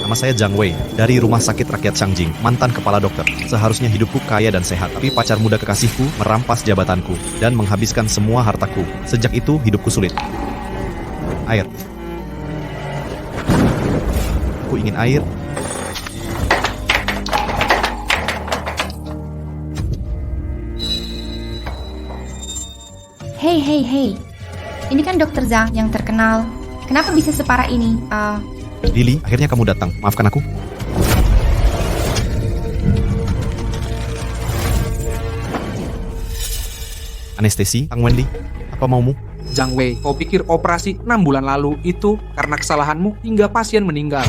Nama saya Zhang Wei, dari Rumah Sakit Rakyat Shangjing, mantan kepala dokter. Seharusnya hidupku kaya dan sehat, tapi pacar muda kekasihku merampas jabatanku dan menghabiskan semua hartaku. Sejak itu, hidupku sulit. Air. Aku ingin air. Hei. Ini kan Dokter Zhang yang terkenal. Kenapa bisa separah ini? Lily, akhirnya kamu datang. Maafkan aku. Anestesi, Tang Wenli. Apa maumu? Zhang Wei, kau pikir operasi 6 bulan lalu itu karena kesalahanmu hingga pasien meninggal?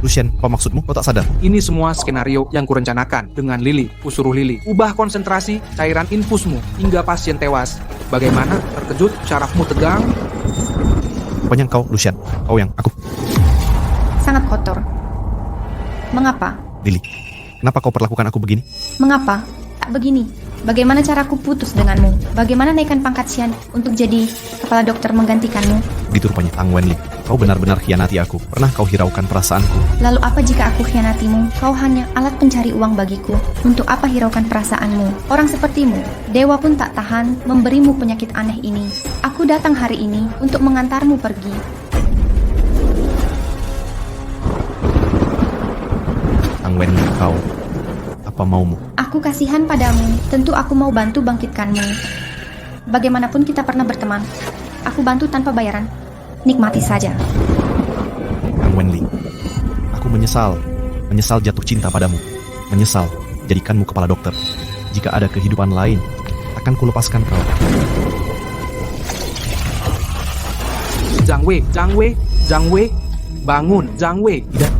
Lucien, apa maksudmu? Kau tak sadar? Ini semua skenario yang kurencanakan dengan Lily. Kusuruh Lily, ubah konsentrasi cairan infusmu hingga pasien tewas. Bagaimana? Terkejut? Syarafmu tegang? Pokoknya kau, Lucien. Kau yang aku. Sangat kotor. Mengapa? Lily, kenapa kau perlakukan aku begini? Mengapa? Tak begini. Bagaimana caraku putus denganmu? Bagaimana naikkan pangkat Xian untuk jadi kepala dokter menggantikanmu? Begitu rupanya, Tang Wenli. Kau benar-benar khianati aku. Pernah kau hiraukan perasaanku? Lalu apa jika aku khianatimu? Kau hanya alat pencari uang bagiku. Untuk apa hiraukan perasaanmu? Orang sepertimu, dewa pun tak tahan memberimu penyakit aneh ini. Aku datang hari ini untuk mengantarmu pergi. Tang Wenli, kau. Apa maumu? Aku kasihan padamu. Tentu aku mau bantu bangkitkanmu. Bagaimanapun kita pernah berteman. Aku bantu tanpa bayaran. Nikmati saja. Tang Wenli, aku menyesal. Menyesal jatuh cinta padamu. Menyesal jadikanmu kepala dokter. Jika ada kehidupan lain, akan kulepaskan kau. Zhang Wei, bangun, Zhang Wei. Tidak.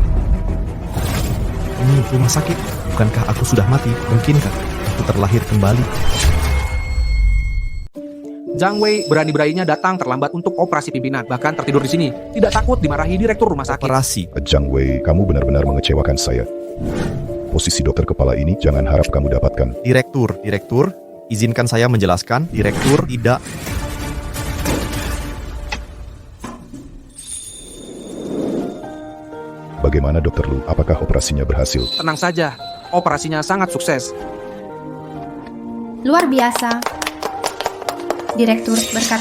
Ini rumah sakit. Bukankah aku sudah mati? Mungkinkah aku terlahir kembali? Zhang Wei berani-beraninya datang terlambat untuk operasi pimpinan, bahkan tertidur di sini. Tidak takut dimarahi direktur rumah sakit. Operasi. Zhang Wei, kamu benar-benar mengecewakan saya. Posisi dokter kepala ini jangan harap kamu dapatkan. Direktur, izinkan saya menjelaskan. Direktur, tidak. Bagaimana dokter Lu? Apakah operasinya berhasil? Tenang saja, operasinya sangat sukses. Luar biasa. Direktur, berkat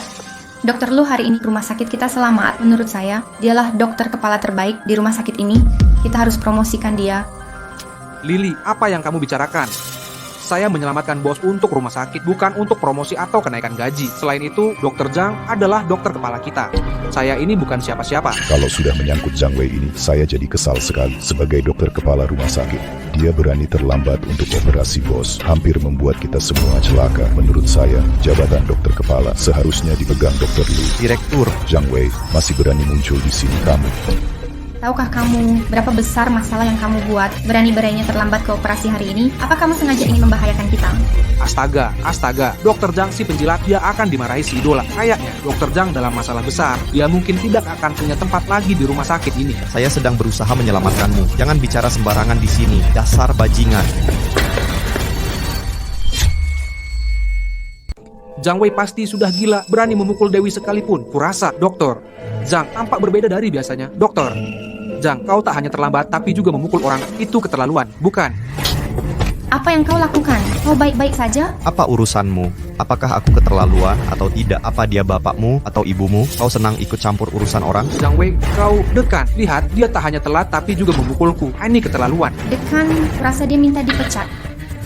Dokter Lu hari ini rumah sakit kita selamat. Menurut saya, dialah dokter kepala terbaik di rumah sakit ini. Kita harus promosikan dia. Lily, apa yang kamu bicarakan? Saya menyelamatkan bos untuk rumah sakit, bukan untuk promosi atau kenaikan gaji. Selain itu, Dokter Zhang adalah dokter kepala kita. Saya ini bukan siapa-siapa. Kalau sudah menyangkut Zhang Wei ini, saya jadi kesal sekali. Sebagai dokter kepala rumah sakit, dia berani terlambat untuk operasi bos. Hampir membuat kita semua celaka. Menurut saya, jabatan dokter kepala seharusnya dipegang Dokter Lu. Direktur, Zhang Wei masih berani muncul di sini kamu. Tahukah kamu berapa besar masalah yang kamu buat? Berani-beraninya terlambat ke operasi hari ini? Apa kamu sengaja ingin membahayakan kita? Astaga, Dokter Zhang si penjilat, dia akan dimarahi si idola. Kayaknya Dokter Zhang dalam masalah besar. Dia mungkin tidak akan punya tempat lagi di rumah sakit ini. saya sedang berusaha menyelamatkanmu. Jangan bicara sembarangan di sini. Dasar bajingan. Zhang Wei pasti sudah gila, berani memukul Dewi sekalipun. Kurasa, Dokter Zhang tampak berbeda dari biasanya. Dokter Zhang, kau tak hanya terlambat, tapi juga memukul orang. Itu keterlaluan, bukan? Apa yang kau lakukan? Kau baik-baik saja? Apa urusanmu? Apakah aku keterlaluan atau tidak? Apa dia bapakmu atau ibumu? Kau senang ikut campur urusan orang? Zhang Wei, kau dekan. Lihat, dia tak hanya telat, tapi juga memukulku. Ini keterlaluan. Dekan, kurasa dia minta dipecat.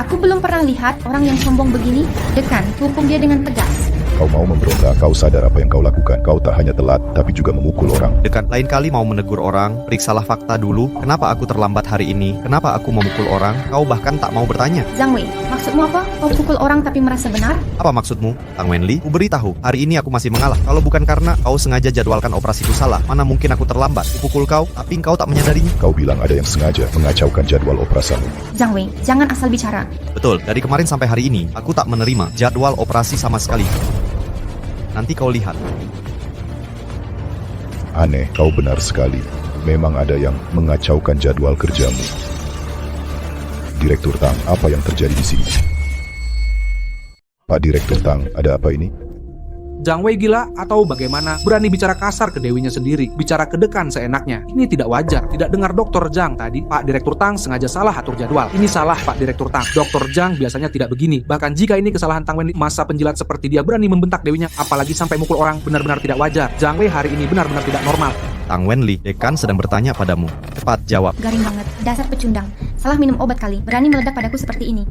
Aku belum pernah lihat orang yang sombong begini. Dekan, hukum dia dengan tegas. Kau mau memberontak, kau sadar apa yang kau lakukan. Kau tak hanya telat, tapi juga memukul orang. Dekat lain kali mau menegur orang, periksalah fakta dulu. Kenapa aku terlambat hari ini? Kenapa aku memukul orang? Kau bahkan tak mau bertanya. Zhang Wei, maksudmu apa? Kau pukul orang tapi merasa benar? Apa maksudmu? Tang Wenli, ku beritahu, hari ini aku masih mengalah. Kalau bukan karena kau sengaja jadwalkan operasiku salah, mana mungkin aku terlambat? Kupukul kau, tapi kau tak menyadarinya. Kau bilang ada yang sengaja mengacaukan jadwal operasimu. Zhang Wei, jangan asal bicara. Betul, dari kemarin sampai hari ini, aku tak menerima jadwal operasi sama sekali. Nanti kau lihat. Aneh, kau benar sekali. Memang ada yang mengacaukan jadwal kerjamu. Direktur Tang, apa yang terjadi di sini? Pak Direktur Tang, ada apa ini? Zhang Wei gila atau bagaimana? Berani bicara kasar ke dewinya sendiri, bicara kedekan seenaknya. Ini tidak wajar. Tidak dengar Dokter Zhang tadi, Pak Direktur Tang sengaja salah atur jadwal. Ini salah Pak Direktur Tang. Dokter Zhang biasanya tidak begini. Bahkan jika ini kesalahan Tang Wenli, masa penjilat seperti dia berani membentak dewinya, apalagi sampai mukul orang, benar-benar tidak wajar. Zhang Wei hari ini benar-benar tidak normal. Tang Wenli, dekan sedang bertanya padamu. Cepat jawab. Garing banget, dasar pecundang. Salah minum obat kali, berani meledak padaku seperti ini.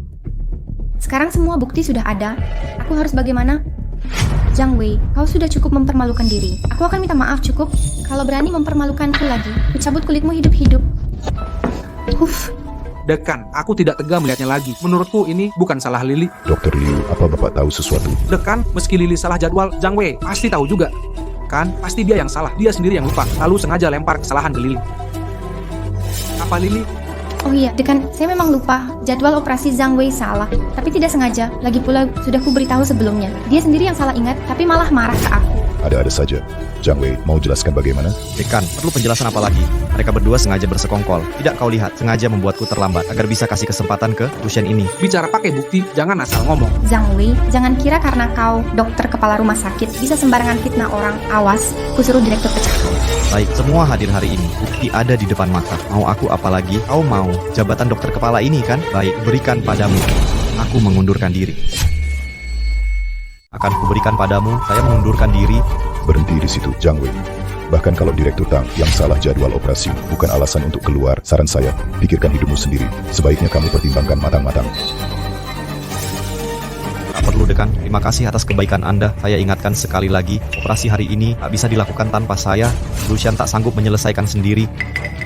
Sekarang semua bukti sudah ada. Aku harus bagaimana? Zhang Wei, kau sudah cukup mempermalukan diri. Aku akan minta maaf cukup. Kalau berani mempermalukanku lagi, ku cabut kulitmu hidup-hidup. Dekan, aku tidak tega melihatnya lagi. Menurutku ini bukan salah Lili. Dokter Liu, apa Bapak tahu sesuatu? Dekan, meski Lili salah jadwal, Zhang Wei pasti tahu juga. Kan, pasti dia yang salah. Dia sendiri yang lupa. Lalu sengaja lempar kesalahan ke Lili. Apa Lili? Oh iya, Dekan, saya memang lupa. Jadwal operasi Zhang Wei salah. Tapi tidak sengaja. Lagi pula, sudah ku beritahu sebelumnya. Dia sendiri yang salah ingat, tapi malah marah ke aku. Ada-ada saja. Zhang Wei, mau jelaskan bagaimana? Dekan, perlu penjelasan apa lagi? Mereka berdua sengaja bersekongkol. Tidak kau lihat, sengaja membuatku terlambat agar bisa kasih kesempatan ke Lucian ini. Bicara pakai bukti, jangan asal ngomong. Zhang Wei, jangan kira karena kau dokter kepala rumah sakit bisa sembarangan fitnah orang. Awas, ku suruh direktur pecah kau. Baik, semua hadir hari ini. Bukti ada di depan mata. Mau aku apa lagi? Kau mau jabatan dokter kepala ini kan? Baik, berikan padamu. Aku mengundurkan diri. Akan kuberikan padamu, saya mengundurkan diri. Berhenti di situ, Zhang Wei. Bahkan kalau Direktur Tang yang salah jadwal operasi bukan alasan untuk keluar, saran saya, pikirkan hidupmu sendiri. Sebaiknya kamu pertimbangkan matang-matang. Tak perlu Dekan, terima kasih atas kebaikan Anda. Saya ingatkan sekali lagi, operasi hari ini tak bisa dilakukan tanpa saya. Lucian tak sanggup menyelesaikan sendiri.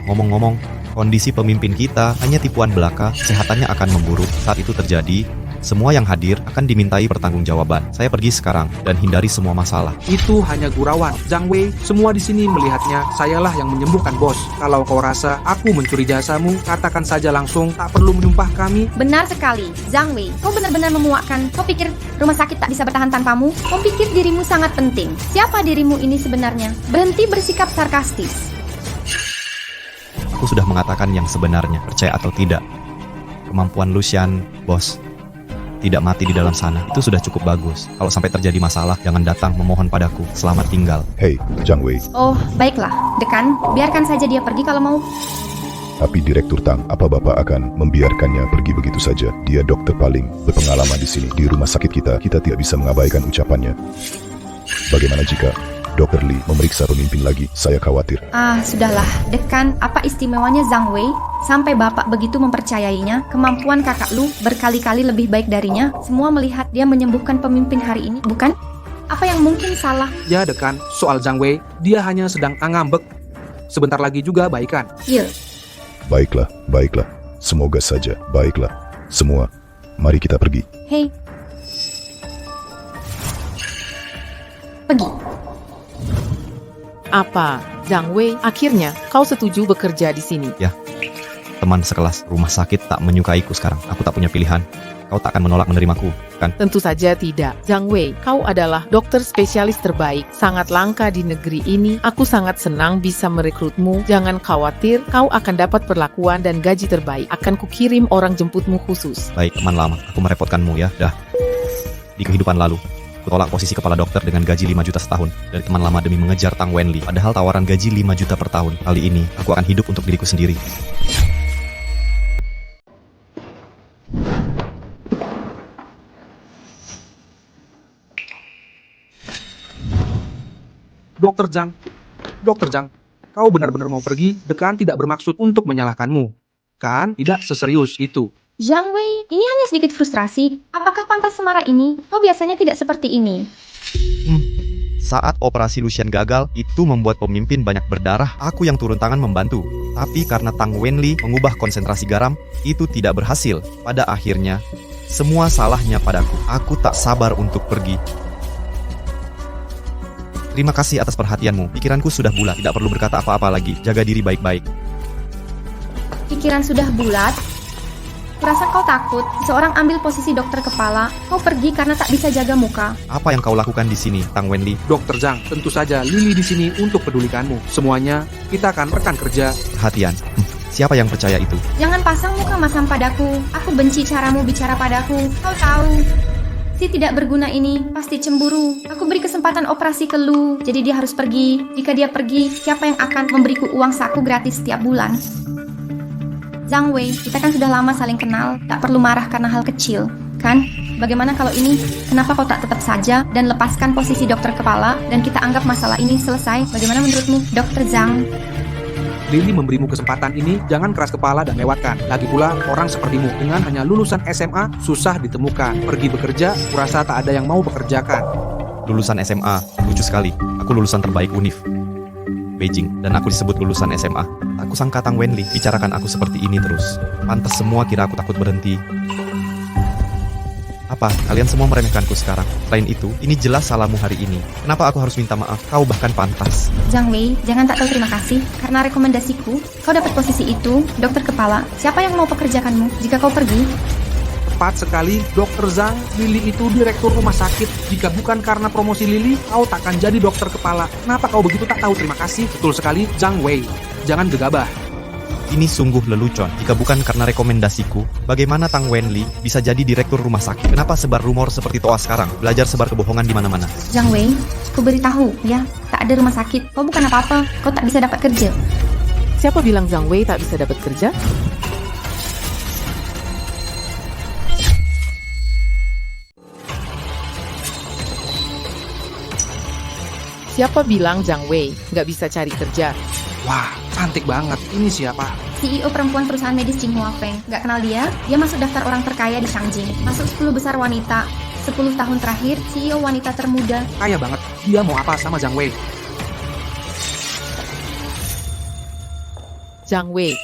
Ngomong-ngomong, kondisi pemimpin kita hanya tipuan belaka, kesehatannya akan memburuk. Saat itu terjadi, semua yang hadir akan dimintai pertanggungjawaban. Saya pergi sekarang dan hindari semua masalah. Itu hanya gurauan. Zhang Wei, semua di sini melihatnya sayalah yang menyembuhkan bos. Kalau kau rasa aku mencuri jasamu, katakan saja langsung, tak perlu menyumpah kami. Benar sekali, Zhang Wei. Kau benar-benar memuakkan. Kau pikir rumah sakit tak bisa bertahan tanpamu? Kau pikir dirimu sangat penting. Siapa dirimu ini sebenarnya? Berhenti bersikap sarkastis. Aku sudah mengatakan yang sebenarnya, percaya atau tidak. Kemampuan Lucian, bos, tidak mati di dalam sana. Itu sudah cukup bagus. Kalau sampai terjadi masalah, jangan datang memohon padaku. Selamat tinggal. Hei, Zhang Wei. Oh, baiklah. Dekan, biarkan saja dia pergi kalau mau. Tapi Direktur Tang, apa Bapak akan membiarkannya pergi begitu saja? Dia dokter paling berpengalaman di sini. Di rumah sakit kita tidak bisa mengabaikan ucapannya. Bagaimana jika Dokter Li memeriksa pemimpin lagi? Saya khawatir. Sudahlah. Dekan, apa istimewanya Zhang Wei? Sampai Bapak begitu mempercayainya, kemampuan kakak Lu berkali-kali lebih baik darinya. Semua melihat dia menyembuhkan pemimpin hari ini, bukan? Apa yang mungkin salah? Ya Dekan, soal Zhang Wei, dia hanya sedang ngambek. Sebentar lagi juga baikan. Iya. Baiklah, baiklah. Semoga saja. Baiklah. Semua, mari kita pergi. Hei. Pergi. Apa, Zhang Wei, akhirnya kau setuju bekerja di sini? Teman sekelas, rumah sakit tak menyukaiku sekarang. Aku tak punya pilihan. Kau tak akan menolak menerimaku, kan? Tentu saja tidak. Zhang Wei, kau adalah dokter spesialis terbaik. Sangat langka di negeri ini. Aku sangat senang bisa merekrutmu. Jangan khawatir, kau akan dapat perlakuan dan gaji terbaik. Akan kukirim orang jemputmu khusus. Baik, teman lama. Aku merepotkanmu ya. Dah. Di kehidupan lalu, aku tolak posisi kepala dokter dengan gaji 5 juta setahun dari teman lama demi mengejar Tang Wenli. Padahal tawaran gaji 5 juta per tahun. Kali ini, aku akan hidup untuk diriku sendiri. Dokter Zhang, kau benar-benar mau pergi? Dekan tidak bermaksud untuk menyalahkanmu. Kan tidak seserius itu. Zhang Wei, ini hanya sedikit frustrasi. Apakah pantas semarah ini? Kau biasanya tidak seperti ini. Saat operasi Lucian gagal, itu membuat pemimpin banyak berdarah. Aku yang turun tangan membantu. Tapi karena Tang Wenli mengubah konsentrasi garam, itu tidak berhasil. Pada akhirnya, semua salahnya padaku. Aku tak sabar untuk pergi. Terima kasih atas perhatianmu. Pikiranku sudah bulat, tidak perlu berkata apa-apa lagi. Jaga diri baik-baik. Pikiran sudah bulat? Kurasa kau takut, seorang ambil posisi dokter kepala, kau pergi karena tak bisa jaga muka. Apa yang kau lakukan di sini, Tang Wenli? Dokter Zhang, tentu saja Lili di sini untuk pedulikanmu. Semuanya, kita akan rekan kerja. Perhatian. Siapa yang percaya itu? Jangan pasang muka masam padaku. Aku benci caramu bicara padaku. Kau tahu. Si tidak berguna ini pasti cemburu. Aku beri kesempatan operasi ke Lu, jadi dia harus pergi. Jika dia pergi, siapa yang akan memberiku uang saku gratis setiap bulan? Zhang Wei, kita kan sudah lama saling kenal, tak perlu marah karena hal kecil, kan? Bagaimana kalau ini? Kenapa kau tak tetap saja dan lepaskan posisi dokter kepala dan kita anggap masalah ini selesai? Bagaimana menurutmu, Dokter Zhang? Lily memberimu kesempatan ini, jangan keras kepala dan lewatkan. Lagi pula, orang sepertimu dengan hanya lulusan SMA susah ditemukan. Pergi bekerja, kurasa tak ada yang mau bekerjakan. Lulusan SMA, lucu sekali. Aku lulusan terbaik UNIF Beijing, dan aku disebut lulusan SMA. Aku sangka Tang Wenli bicarakan aku seperti ini terus. Pantas semua kira aku takut berhenti. Apa? Kalian semua meremehkanku sekarang. Selain itu, ini jelas salahmu hari ini. Kenapa aku harus minta maaf? Kau bahkan pantas. Zhang Wei, jangan tak tahu terima kasih. Karena rekomendasiku, kau dapat posisi itu, dokter kepala. Siapa yang mau pekerjakanmu jika kau pergi? Tepat sekali, Dokter Zhang, Lily itu direktur rumah sakit. Jika bukan karena promosi Lily, kau takkan jadi dokter kepala. Kenapa kau begitu tak tahu terima kasih? Betul sekali, Zhang Wei. Jangan gegabah. Ini sungguh lelucon. Jika bukan karena rekomendasiku, bagaimana Tang Wenli bisa jadi direktur rumah sakit? Kenapa sebar rumor seperti Toa sekarang? Belajar sebar kebohongan di mana-mana. Zhang Wei, ku beritahu, ya, tak ada rumah sakit. Kau bukan apa-apa, kau tak bisa dapat kerja. Siapa bilang Zhang Wei tak bisa dapat kerja? Siapa bilang Zhang Wei nggak bisa cari kerja? Wah, cantik banget. Ini siapa? CEO perempuan perusahaan medis Jinghua Feng. Gak kenal dia? Dia masuk daftar orang terkaya di Shangjing. Masuk 10 besar wanita. 10 tahun terakhir, CEO wanita termuda. Kaya banget. Dia mau apa sama Zhang Wei? Zhang Wei,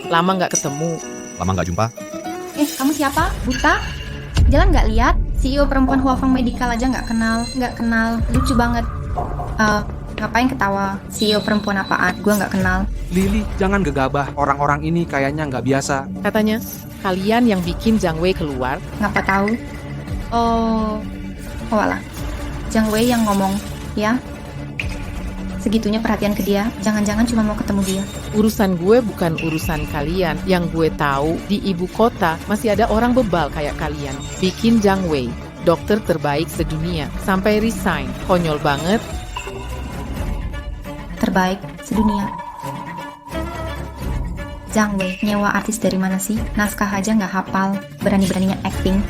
lama nggak ketemu. Lama nggak jumpa? Kamu siapa? Buta? Jalan gak lihat? CEO perempuan Huafeng Medical aja gak kenal. Lucu banget. Ngapain ketawa? CEO perempuan apaan? Gua nggak kenal. Lily, jangan gegabah. Orang-orang ini kayaknya nggak biasa. Katanya, kalian yang bikin Zhang Wei keluar. Ngapa tahu? Oh alah. Zhang Wei yang ngomong, ya? Segitunya perhatian ke dia. Jangan-jangan cuma mau ketemu dia. Urusan gue bukan urusan kalian. Yang gue tahu, di ibu kota masih ada orang bebal kayak kalian. Bikin Zhang Wei dokter terbaik sedunia sampai resign. Konyol banget. Terbaik sedunia. Zhang Wei nyewa artis dari mana sih? Naskah aja nggak hafal, berani-beraninya acting.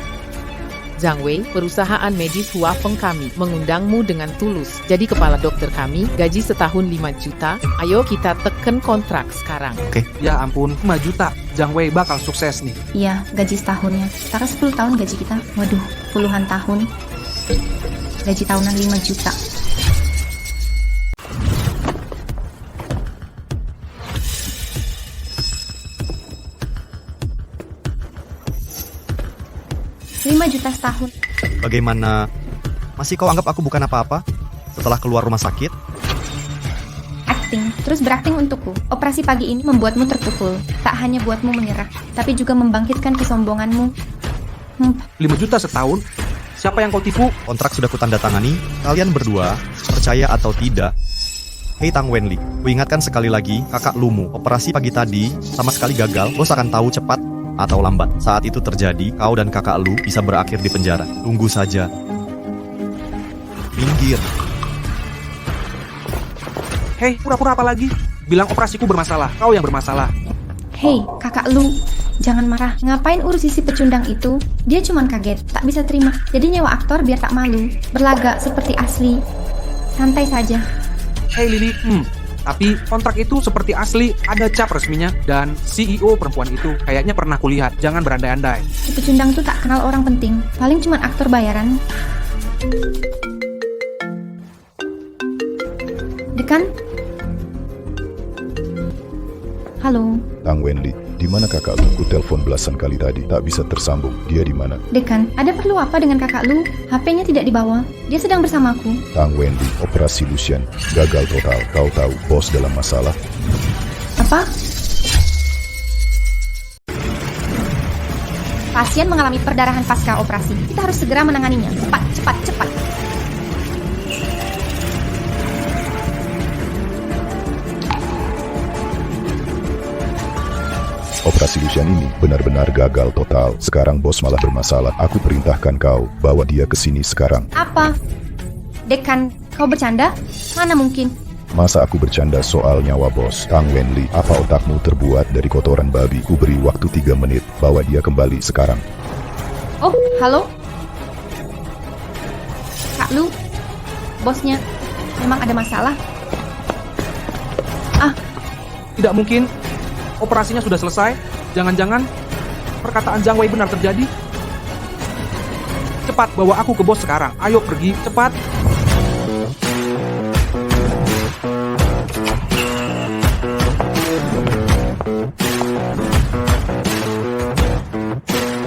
Zhang Wei, perusahaan medis Huafeng kami mengundangmu dengan tulus. Jadi kepala dokter kami, gaji setahun 5 juta. Ayo kita teken kontrak sekarang. Ya ampun, 5 juta. Zhang Wei bakal sukses nih. Iya, gaji setahunnya. Setara 10 tahun gaji kita. Waduh, puluhan tahun. Gaji tahunan 5 juta. Juta setahun. Bagaimana? Masih kau anggap aku bukan apa-apa? Setelah keluar rumah sakit? Acting, terus berakting untukku. Operasi pagi ini membuatmu terpukul. Tak hanya buatmu menyerah, tapi juga membangkitkan kesombonganmu. 5 juta setahun? Siapa yang kau tipu? Kontrak sudah kutandatangani. Kalian berdua, percaya atau tidak? Hei Tang Wenli, kuingatkan sekali lagi, kakak Lumu, operasi pagi tadi sama sekali gagal. Bos akan tahu cepat atau lambat. Saat itu terjadi, kau dan kakak Lu bisa berakhir di penjara. Tunggu saja. Minggir. Hei, pura-pura apa lagi? Bilang operasiku bermasalah. Kau yang bermasalah. Hei, kakak Lu, jangan marah. Ngapain urus isi pecundang itu? Dia cuman kaget, tak bisa terima. Jadi nyewa aktor biar tak malu. Berlagak seperti asli. Santai saja. Hei Lily, tapi kontrak itu seperti asli, ada cap resminya, dan CEO perempuan itu kayaknya pernah kulihat. Jangan berandai-andai. Si pecundang tuh tak kenal orang penting, paling cuman aktor bayaran. Dekan? Halo, Tang Wenli, di mana kakak lu? Ku telepon belasan kali tadi, tak bisa tersambung. Dia di mana? Dekan, ada perlu apa dengan kakak Lu? HP-nya tidak dibawa. Dia sedang bersamaku. Tang Wenli, operasi Lucian gagal total. Kau tahu, bos dalam masalah. Apa? Pasien mengalami perdarahan pasca operasi. Kita harus segera menanganinya. Cepat, cepat, cepat. Operasi Lucian ini benar-benar gagal total. Sekarang bos malah bermasalah. Aku perintahkan kau bawa dia ke sini sekarang. Apa? Dekan, kau bercanda? Mana mungkin? Masa aku bercanda soal nyawa bos? Tang Wenli, apa otakmu terbuat dari kotoran babi? Ku beri waktu 3 menit. Bawa dia kembali sekarang. Oh, halo? Kak Lu? Bosnya memang ada masalah? Tidak mungkin. Operasinya sudah selesai. Jangan-jangan perkataan Zhang Wei benar terjadi. Cepat bawa aku ke bos sekarang. Ayo pergi, cepat.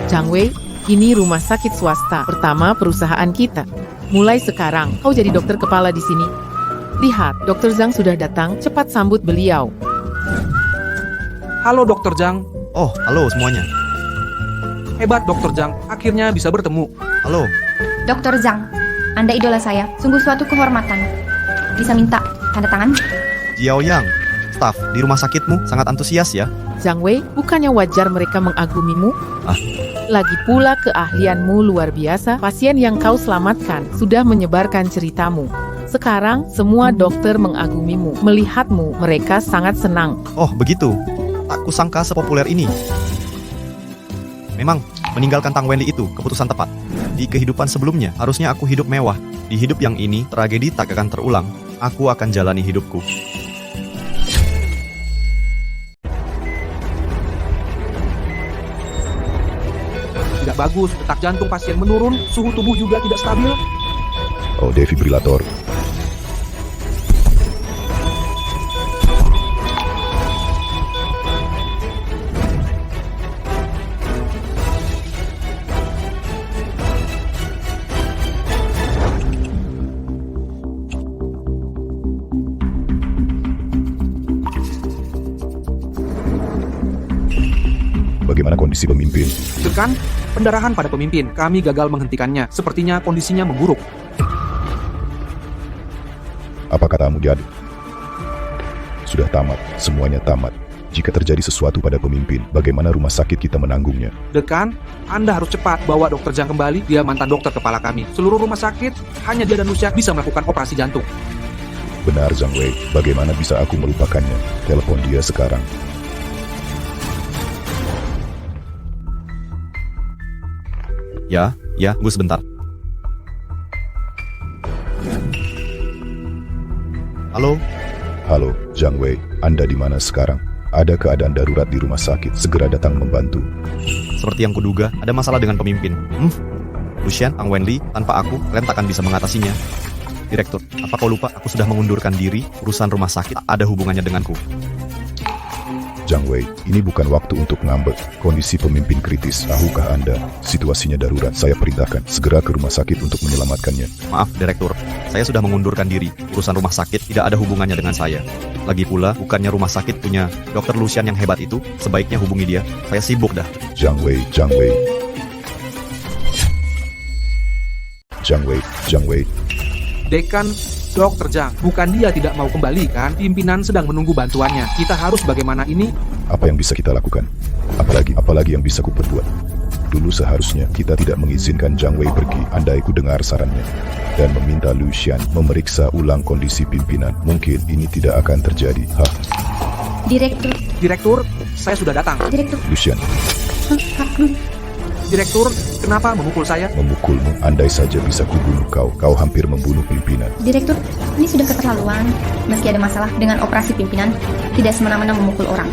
Zhang Wei, ini rumah sakit swasta pertama perusahaan kita. Mulai sekarang, kau jadi dokter kepala di sini. Lihat, Dokter Zhang sudah datang, cepat sambut beliau. Halo Dokter Zhang. Oh, halo semuanya. Hebat Dokter Zhang, akhirnya bisa bertemu. Halo. Dr. Zhang, Anda idola saya. Sungguh suatu kehormatan. Bisa minta tanda tangan? Jiao Yang, staf di rumah sakitmu sangat antusias ya. Zhang Wei, bukannya wajar mereka mengagumimu? Ah. Lagi pula keahlianmu luar biasa, pasien yang kau selamatkan sudah menyebarkan ceritamu. Sekarang semua dokter mengagumimu, melihatmu, mereka sangat senang. Oh, begitu. Tak kusangka sepopuler ini. Memang, meninggalkan Tang Wenli itu keputusan tepat. Di kehidupan sebelumnya, harusnya aku hidup mewah. Di hidup yang ini, tragedi tak akan terulang. Aku akan jalani hidupku. Tidak bagus, detak jantung pasien menurun, suhu tubuh juga tidak stabil. Oh, defibrilator. Bagaimana kondisi pemimpin? Dekan, pendarahan pada pemimpin. Kami gagal menghentikannya. Sepertinya kondisinya memburuk. Apa katamu, Jad? Sudah tamat, semuanya tamat. Jika terjadi sesuatu pada pemimpin, bagaimana rumah sakit kita menanggungnya? Dekan, Anda harus cepat bawa Dokter Zhang kembali. Dia mantan dokter kepala kami. Seluruh rumah sakit, hanya dia dan Lucia bisa melakukan operasi jantung. Benar, Zhang Wei. Bagaimana bisa aku melupakannya? Telepon dia sekarang. Ya, tunggu sebentar. Halo, Halo, Zhang Wei. Anda di mana sekarang? Ada keadaan darurat di rumah sakit. Segera datang membantu. seperti yang kuduga, ada masalah dengan pemimpin. Lucian, Tang Wenli, tanpa aku, kalian tak akan bisa mengatasinya. Direktur, apa kau lupa aku sudah mengundurkan diri? Urusan rumah sakit tak ada hubungannya denganku. Zhang Wei, ini bukan waktu untuk ngambek. Kondisi pemimpin kritis. Tahukah Anda? Situasinya darurat. Saya perintahkan segera ke rumah sakit untuk menyelamatkannya. Maaf, Direktur. Saya sudah mengundurkan diri. Urusan rumah sakit tidak ada hubungannya dengan saya. Lagi pula, bukannya rumah sakit punya Dokter Lucian yang hebat itu? Sebaiknya hubungi dia. Saya sibuk dah. Zhang Wei, Zhang Wei. Zhang Wei, Zhang Wei. Dekan, Dokter Zhang, bukan dia tidak mau kembali kan? Pimpinan sedang menunggu bantuannya. Kita harus bagaimana ini? Apa yang bisa kita lakukan? Apalagi yang bisa ku perbuat? Dulu seharusnya kita tidak mengizinkan Zhang Wei pergi. Andai ku dengar sarannya dan meminta Lucian memeriksa ulang kondisi pimpinan, mungkin ini tidak akan terjadi. Direktur, saya sudah datang. Direktur. Lucian, Kak Lu. Direktur, kenapa memukul saya? memukulmu. Andai saja bisa kubunuh kau. Kau hampir membunuh pimpinan. Direktur, ini sudah keterlaluan. Meski ada masalah dengan operasi pimpinan, tidak semena-mena memukul orang.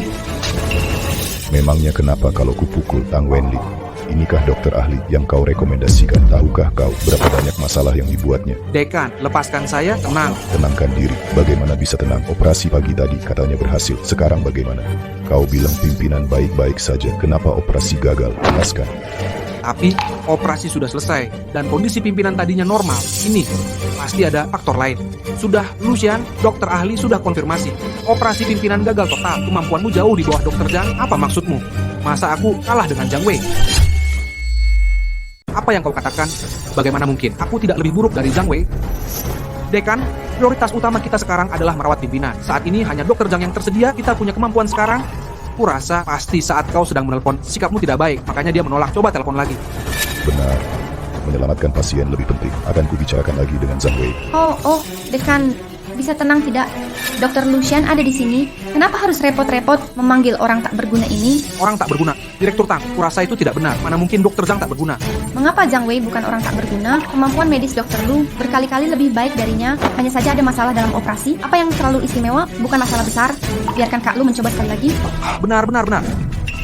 Memangnya kenapa kalau kupukul Tang Wenli? Inikah dokter ahli yang kau rekomendasikan? Tahukah kau berapa banyak masalah yang dibuatnya? Dekan, lepaskan saya, tenang. Tenangkan diri. Bagaimana bisa tenang? Operasi pagi tadi katanya berhasil. Sekarang bagaimana? Kau bilang pimpinan baik-baik saja. Kenapa operasi gagal? Jelaskan. Tapi, operasi sudah selesai, dan kondisi pimpinan tadinya normal. Ini, pasti ada faktor lain. Sudah, Lucian, dokter ahli sudah konfirmasi. Operasi pimpinan gagal total. Kemampuanmu jauh di bawah dokter Zhang. Apa maksudmu? Masa aku kalah dengan Zhang Wei? Apa yang kau katakan? Bagaimana mungkin? Aku tidak lebih buruk dari Zhang Wei. Dekan, prioritas utama kita sekarang adalah merawat pimpinan. Saat ini hanya dokter Zhang yang tersedia. Kita punya kemampuan sekarang. Kurasa pasti saat kau sedang menelpon, sikapmu tidak baik, makanya dia menolak. Coba telepon lagi. Benar. Menyelamatkan pasien lebih penting. Akan kubicarakan lagi dengan Zhang Wei. Oh, dekan, bisa tenang tidak? Dokter Lucian ada di sini. Kenapa harus repot-repot memanggil orang tak berguna ini? Orang tak berguna. Direktur Tang, kurasa itu tidak benar. Mana mungkin Dokter Zhang tak berguna? Mengapa Zhang Wei bukan orang tak berguna? Kemampuan medis Dokter Lu berkali-kali lebih baik darinya. Hanya saja ada masalah dalam operasi. Apa yang terlalu istimewa? Bukan masalah besar. Biarkan Kak Lu mencoba sekali lagi. Benar.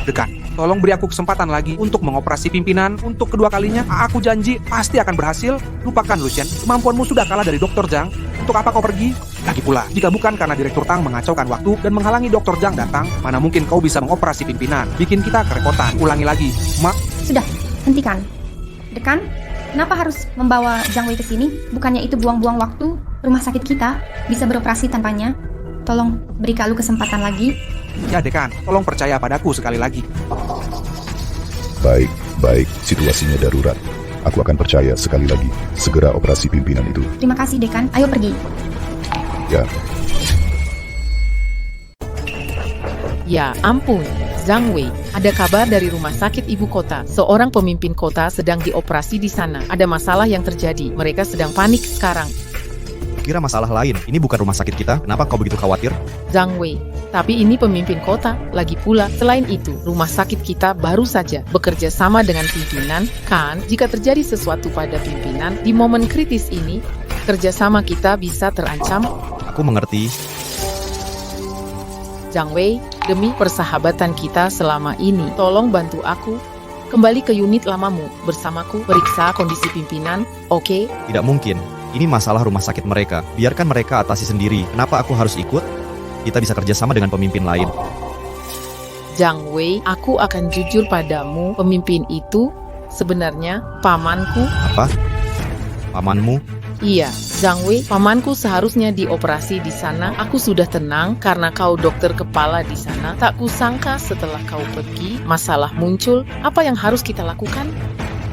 Dekan, tolong beri aku kesempatan lagi untuk mengoperasi pimpinan untuk kedua kalinya. Aku janji pasti akan berhasil. Lupakan Lucian, kemampuanmu sudah kalah dari Dokter Zhang. Untuk apa kau pergi? Lagi pula, jika bukan karena Direktur Tang mengacaukan waktu dan menghalangi Dokter Zhang datang, mana mungkin kau bisa mengoperasi pimpinan? Bikin kita kerepotan. Ulangi lagi, Sudah, hentikan. Dekan, kenapa harus membawa Zhang Wei ke sini? Bukannya itu buang-buang waktu? Rumah sakit kita bisa beroperasi tanpanya. Tolong beri Kak Lu kesempatan lagi. Ya Dekan, tolong percaya padaku sekali lagi. Baik, situasinya darurat. Aku akan percaya sekali lagi. Segera operasi pimpinan itu. Terima kasih Dekan, ayo pergi. Ya, Ya ampun, Zhang Wei, ada kabar dari rumah sakit ibu kota. Seorang pemimpin kota sedang dioperasi di sana. Ada masalah yang terjadi. Mereka sedang panik sekarang. Kira masalah lain. Ini bukan rumah sakit kita. Kenapa kau begitu khawatir? Zhang Wei, tapi ini pemimpin kota. Lagi pula, selain itu, rumah sakit kita baru saja bekerja sama dengan pimpinan. Kan, jika terjadi sesuatu pada pimpinan, di momen kritis ini, kerjasama kita bisa terancam. Aku mengerti. Zhang Wei, demi persahabatan kita selama ini, tolong bantu aku. Kembali ke unit lamamu, bersamaku, periksa kondisi pimpinan, oke? Tidak mungkin. Ini masalah rumah sakit mereka. Biarkan mereka atasi sendiri. Kenapa aku harus ikut? Kita bisa kerjasama dengan pemimpin lain. Zhang Wei, aku akan jujur padamu, pemimpin itu sebenarnya pamanku. Apa? Pamanmu? Iya, Zhang Wei, pamanku seharusnya dioperasi di sana. Aku sudah tenang karena kau dokter kepala di sana. Tak kusangka setelah kau pergi, masalah muncul. Apa yang harus kita lakukan?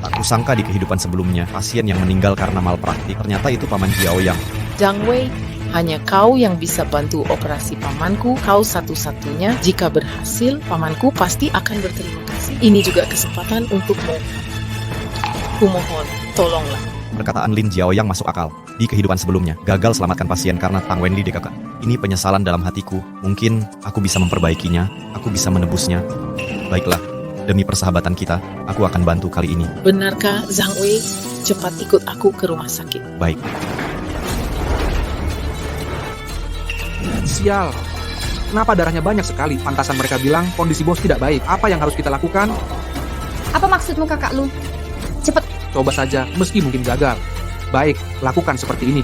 Tak kusangka di kehidupan sebelumnya, pasien yang meninggal karena malpraktik. Ternyata itu paman Jiaoyang. Zhang Wei, hanya kau yang bisa bantu operasi pamanku. Kau satu-satunya. Jika berhasil, pamanku pasti akan berterima kasih. Ini juga kesempatan untukmu. Kumohon, tolonglah. Perkataan Lin Jiaoyang masuk akal. Di kehidupan sebelumnya, gagal selamatkan pasien karena Tang Wenli DKK. Ini penyesalan dalam hatiku. Mungkin aku bisa memperbaikinya, aku bisa menebusnya. Baiklah, demi persahabatan kita, aku akan bantu kali ini. Benarkah, Zhang Wei? Cepat ikut aku ke rumah sakit. Baik. Sial. Kenapa darahnya banyak sekali? Pantasan mereka bilang kondisi bos tidak baik. Apa yang harus kita lakukan? Apa maksudmu Kakak Lu? Cepat, Coba saja, meski mungkin gagal. Baik, lakukan seperti ini.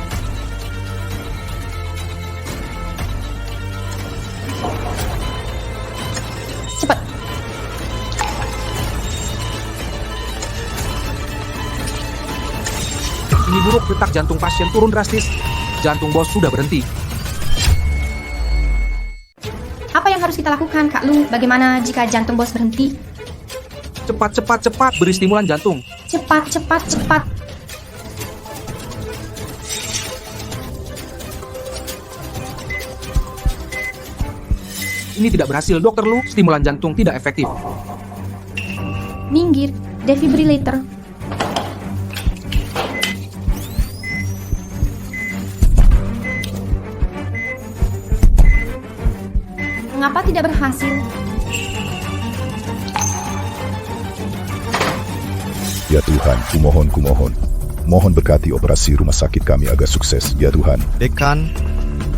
cepat. Ini buruk, detak jantung pasien turun drastis. Jantung bos sudah berhenti. Apa yang harus kita lakukan Kak Lu? Bagaimana jika jantung bos berhenti? Cepat, beri stimulan jantung. Cepat. Ini tidak berhasil, Dokter Lu. Stimulan jantung tidak efektif. Minggir, defibrillator. Mengapa tidak berhasil? ya Tuhan, kumohon. Mohon berkati operasi rumah sakit kami agar sukses, ya Tuhan. Dekan,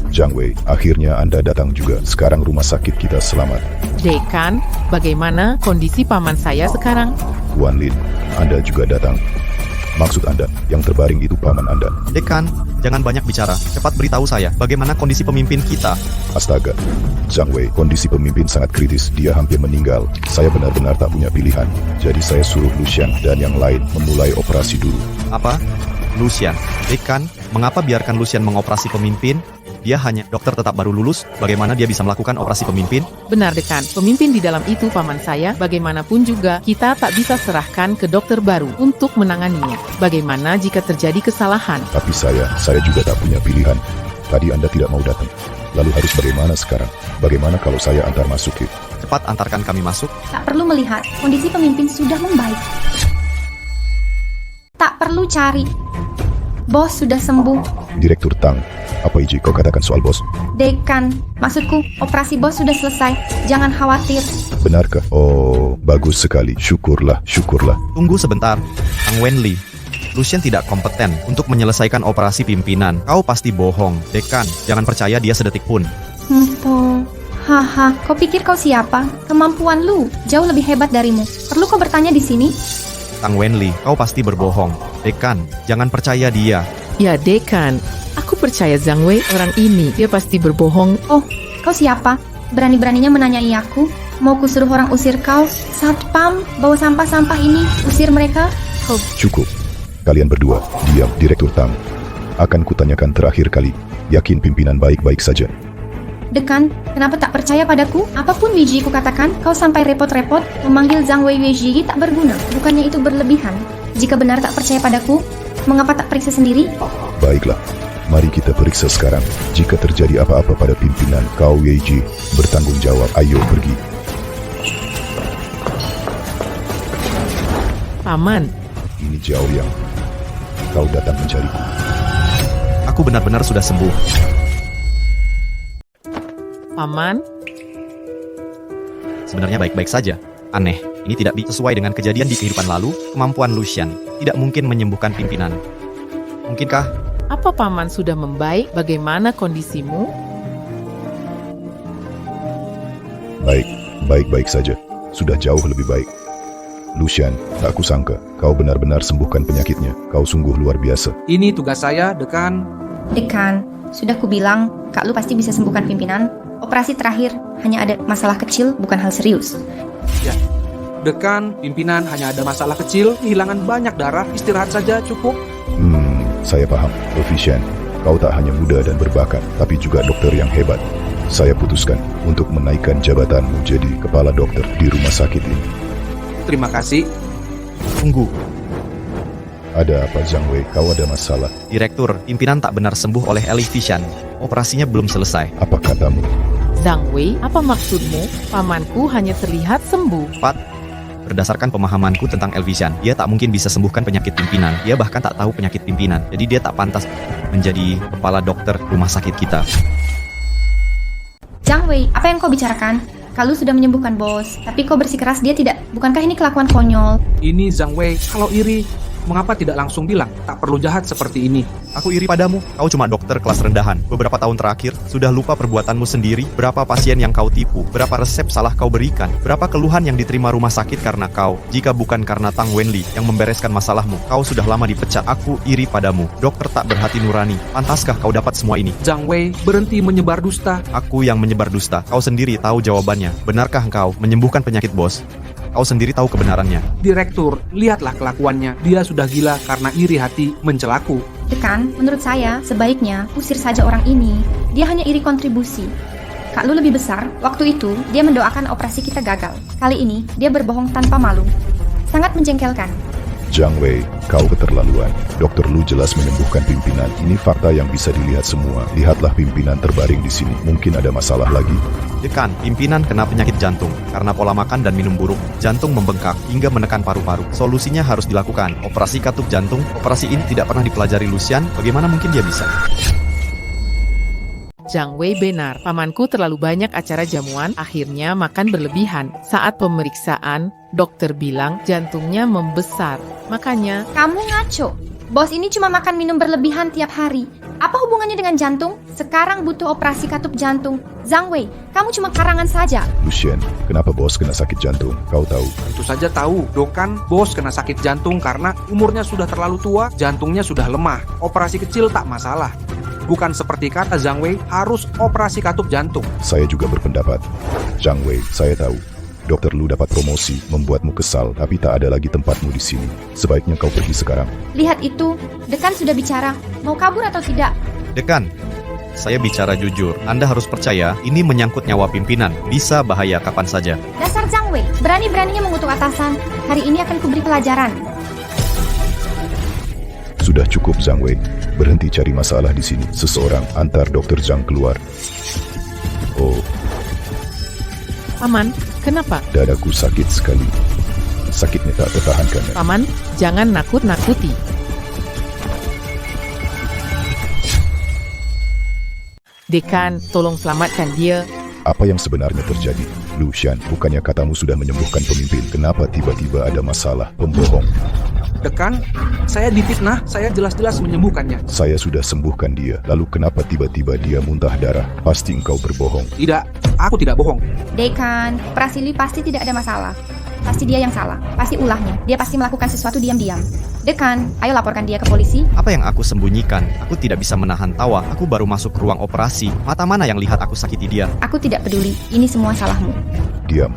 Zhang Wei, akhirnya Anda datang juga. Sekarang rumah sakit kita selamat. Dekan, bagaimana kondisi paman saya sekarang? Wan Lin, Anda juga datang. Maksud Anda, yang terbaring itu paman Anda. Dekan, jangan banyak bicara. Cepat beritahu saya, bagaimana kondisi pemimpin kita? Astaga, Zhang Wei, kondisi pemimpin sangat kritis. Dia hampir meninggal. Saya benar-benar tak punya pilihan. Jadi saya suruh Lucian dan yang lain memulai operasi dulu. Apa? Lucian. Dekan, mengapa biarkan Lucian mengoperasi pemimpin? Dia hanya dokter tetap baru lulus. Bagaimana dia bisa melakukan operasi pemimpin? Benar Dekan, pemimpin di dalam itu paman saya. Bagaimanapun juga, kita tak bisa serahkan ke dokter baru untuk menanganinya. Bagaimana jika terjadi kesalahan? Tapi saya juga tak punya pilihan. Tadi Anda tidak mau datang. Lalu harus bagaimana sekarang? Bagaimana kalau saya antar masuk? Cepat antarkan kami masuk. Tak perlu melihat, kondisi pemimpin sudah membaik. Tak perlu cari. Bos sudah sembuh. Direktur Tang, apa Iji kau katakan soal bos? Dekan, maksudku, operasi bos sudah selesai. Jangan khawatir. Benarkah? Oh, bagus sekali. Syukurlah, syukurlah. Tunggu sebentar. Tang Wenli. Lucian tidak kompeten untuk menyelesaikan operasi pimpinan. Kau pasti bohong. Dekan, jangan percaya dia sedetik pun. Haha, kau pikir kau siapa? Kemampuan lu jauh lebih hebat darimu. Perlu kau bertanya di sini? Tang Wenli, kau pasti berbohong. Dekan, jangan percaya dia. Ya, Dekan. Aku percaya Zhang Wei orang ini. Dia pasti berbohong. Oh, kau siapa? Berani-beraninya menanyai aku? Mau kusuruh orang usir kau? Satpam, bawa sampah-sampah ini, usir mereka? Cukup. Kalian berdua, diam, Direktur Tang. Akan kutanyakan terakhir kali. Yakin pimpinan baik-baik saja? Dekan, kenapa tak percaya padaku? Apapun Weiji ku katakan, kau sampai repot-repot memanggil Zhang Wei Weiji tak berguna. Bukannya itu berlebihan? Jika benar tak percaya padaku, mengapa tak periksa sendiri? Baiklah, mari kita periksa sekarang. Jika terjadi apa-apa pada pimpinan, kau Weiji bertanggung jawab. Ayo pergi. Paman, Ini Jiao Yang. Kau datang mencariku. Aku benar-benar sudah sembuh. Paman, Sebenarnya baik-baik saja. Aneh, ini tidak sesuai dengan kejadian di kehidupan lalu. Kemampuan Lucian tidak mungkin menyembuhkan pimpinan. Mungkinkah? apa Paman sudah membaik? Bagaimana kondisimu? Baik-baik saja. Sudah jauh lebih baik. Lucian, tak kusangka kau benar-benar sembuhkan penyakitnya. Kau sungguh luar biasa. Ini tugas saya, Dekan. Dekan, sudah kubilang, Kak Lu pasti bisa sembuhkan pimpinan. Operasi terakhir hanya ada masalah kecil, bukan hal serius. Ya, Dekan, pimpinan hanya ada masalah kecil, kehilangan banyak darah, istirahat saja cukup. Saya paham. Lucian, kau tak hanya muda dan berbakat, tapi juga dokter yang hebat. Saya putuskan untuk menaikkan jabatanmu jadi kepala dokter di rumah sakit ini. Terima kasih. Tunggu. Ada apa, Zhang Wei? Kau ada masalah? Direktur, pimpinan tak benar sembuh oleh Elvision. Operasinya belum selesai. Apa katamu? Zhang Wei, apa maksudmu? Pamanku hanya terlihat sembuh. Pat, berdasarkan pemahamanku tentang Elvision, dia tak mungkin bisa sembuhkan penyakit pimpinan. Dia bahkan tak tahu penyakit pimpinan. Jadi dia tak pantas menjadi kepala dokter rumah sakit kita. Zhang Wei, apa yang kau bicarakan? Kalau sudah menyembuhkan bos, tapi kau bersikeras dia tidak. Bukankah ini kelakuan konyol? Ini Zhang Wei, kalau iri, mengapa tidak langsung bilang? Tak perlu jahat seperti ini. Aku iri padamu. Kau cuma dokter kelas rendahan. Beberapa tahun terakhir, sudah lupa perbuatanmu sendiri. Berapa pasien yang kau tipu. Berapa resep salah kau berikan. Berapa keluhan yang diterima rumah sakit karena kau. Jika bukan karena Tang Wenli yang membereskan masalahmu, kau sudah lama dipecat. Aku iri padamu. Dokter tak berhati nurani. Pantaskah kau dapat semua ini? Zhang Wei, berhenti menyebar dusta. Aku yang menyebar dusta. Kau sendiri tahu jawabannya. Benarkah engkau menyembuhkan penyakit bos? Kau sendiri tahu kebenarannya. Direktur, lihatlah kelakuannya. Dia sudah gila karena iri hati mencelaku. Dekan, menurut saya, sebaiknya usir saja orang ini. Dia hanya iri kontribusi. Kak Lu lebih besar, waktu itu dia mendoakan operasi kita gagal. Kali ini, dia berbohong tanpa malu. Sangat menjengkelkan. Zhang Wei, kau keterlaluan. Dokter Lu jelas menyembuhkan pimpinan. Ini fakta yang bisa dilihat semua. Lihatlah pimpinan terbaring di sini. Mungkin ada masalah lagi. Dekan, pimpinan kena penyakit jantung. Karena pola makan dan minum buruk, jantung membengkak hingga menekan paru-paru. Solusinya harus dilakukan. Operasi katup jantung. Operasi ini tidak pernah dipelajari Lucian. Bagaimana mungkin dia bisa? Zhang Wei benar, pamanku terlalu banyak acara jamuan, akhirnya makan berlebihan. Saat pemeriksaan, dokter bilang jantungnya membesar. Makanya, Kamu ngaco. Bos ini cuma makan minum berlebihan tiap hari. Apa hubungannya dengan jantung? Sekarang butuh operasi katup jantung. Zhang Wei, kamu cuma karangan saja. Lucian, kenapa bos kena sakit jantung? Kau tahu? Tentu saja tahu, Dokan, bos kena sakit jantung karena umurnya sudah terlalu tua, jantungnya sudah lemah. Operasi kecil tak masalah. Bukan seperti kata Zhang Wei, harus operasi katup jantung. Saya juga berpendapat. Zhang Wei, saya tahu. Dokter Lu dapat promosi, membuatmu kesal, tapi tak ada lagi tempatmu di sini. Sebaiknya kau pergi sekarang. Lihat itu, Dekan sudah bicara. Mau kabur atau tidak? Dekan, saya bicara jujur. Anda harus percaya, ini menyangkut nyawa pimpinan. Bisa bahaya kapan saja. Dasar Zhang Wei, berani-beraninya mengutuk atasan. Hari ini akan kuberi pelajaran. Sudah cukup, Zhang Wei. Berhenti cari masalah di sini. Seseorang antar Dokter Zhang keluar. Oh, Paman, kenapa? Dadaku sakit sekali. Sakitnya tak tertahankan. Paman, jangan nakut-nakuti. Dekan, tolong selamatkan dia. Apa yang sebenarnya terjadi? Lucian, bukannya katamu sudah menyembuhkan pemimpin? Kenapa tiba-tiba ada masalah? Pembohong. Dekan, saya difitnah, saya jelas-jelas menyembuhkannya. Saya sudah sembuhkan dia. Lalu kenapa tiba-tiba dia muntah darah? Pasti engkau berbohong. Tidak, aku tidak bohong. Dekan, operasi Lee pasti tidak ada masalah. Pasti dia yang salah. Pasti ulahnya. Dia pasti melakukan sesuatu diam-diam. Dekan, ayo laporkan dia ke polisi. Apa yang aku sembunyikan? Aku tidak bisa menahan tawa. Aku baru masuk ruang operasi. Mata mana yang lihat aku sakiti dia? Aku tidak peduli. Ini semua salahmu. Diam.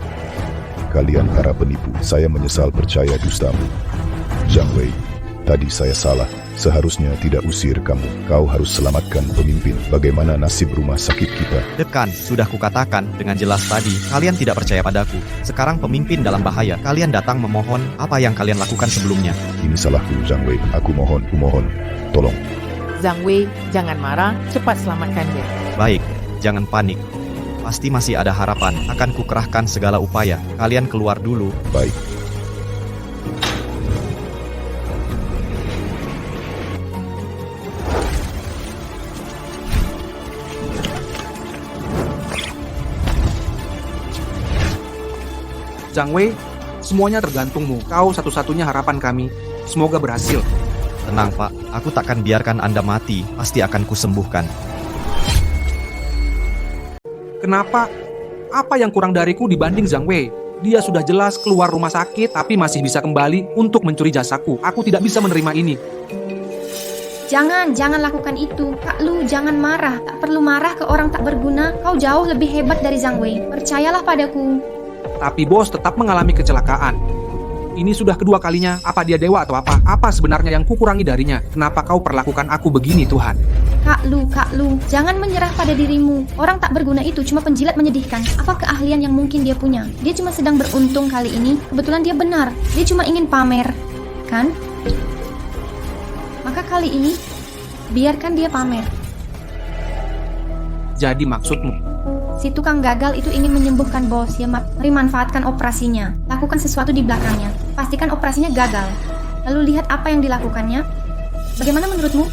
Kalian para penipu. Saya menyesal percaya dustamu. Zhang Wei, tadi saya salah. Seharusnya tidak usir kamu. Kau harus selamatkan pemimpin. Bagaimana nasib rumah sakit kita? Dekan, sudah kukatakan dengan jelas tadi, kalian tidak percaya padaku. Sekarang pemimpin dalam bahaya. Kalian datang memohon apa yang kalian lakukan sebelumnya. Ini salahku, Zhang Wei. Aku mohon, tolong. Zhang Wei, jangan marah, cepat selamatkan dia. Baik, jangan panik. Pasti masih ada harapan. Akan kukerahkan segala upaya. Kalian keluar dulu. Baik. Zhang Wei, semuanya tergantungmu. Kau satu-satunya harapan kami. Semoga berhasil. Tenang, Pak. Aku takkan biarkan Anda mati. Pasti akan kusembuhkan. Kenapa? Apa yang kurang dariku dibanding Zhang Wei? Dia sudah jelas keluar rumah sakit, tapi masih bisa kembali untuk mencuri jasaku. Aku tidak bisa menerima ini. Jangan lakukan itu. Kak Lu, jangan marah. Tak perlu marah ke orang tak berguna. Kau jauh lebih hebat dari Zhang Wei. Percayalah padaku. Tapi bos tetap mengalami kecelakaan. Ini sudah kedua kalinya. Apa dia dewa atau apa? Apa sebenarnya yang kukurangi darinya? Kenapa kau perlakukan aku begini, Tuhan? Kak Lu, jangan menyerah pada dirimu. Orang tak berguna itu cuma penjilat menyedihkan. Apa keahlian yang mungkin dia punya? Dia cuma sedang beruntung kali ini. Kebetulan dia benar. Dia cuma ingin pamer, kan? Maka kali ini, biarkan dia pamer. Jadi maksudmu? Si tukang gagal itu ingin menyembuhkan bos. Ya, mari manfaatkan operasinya. Lakukan sesuatu di belakangnya. Pastikan operasinya gagal. Lalu lihat apa yang dilakukannya. Bagaimana menurutmu?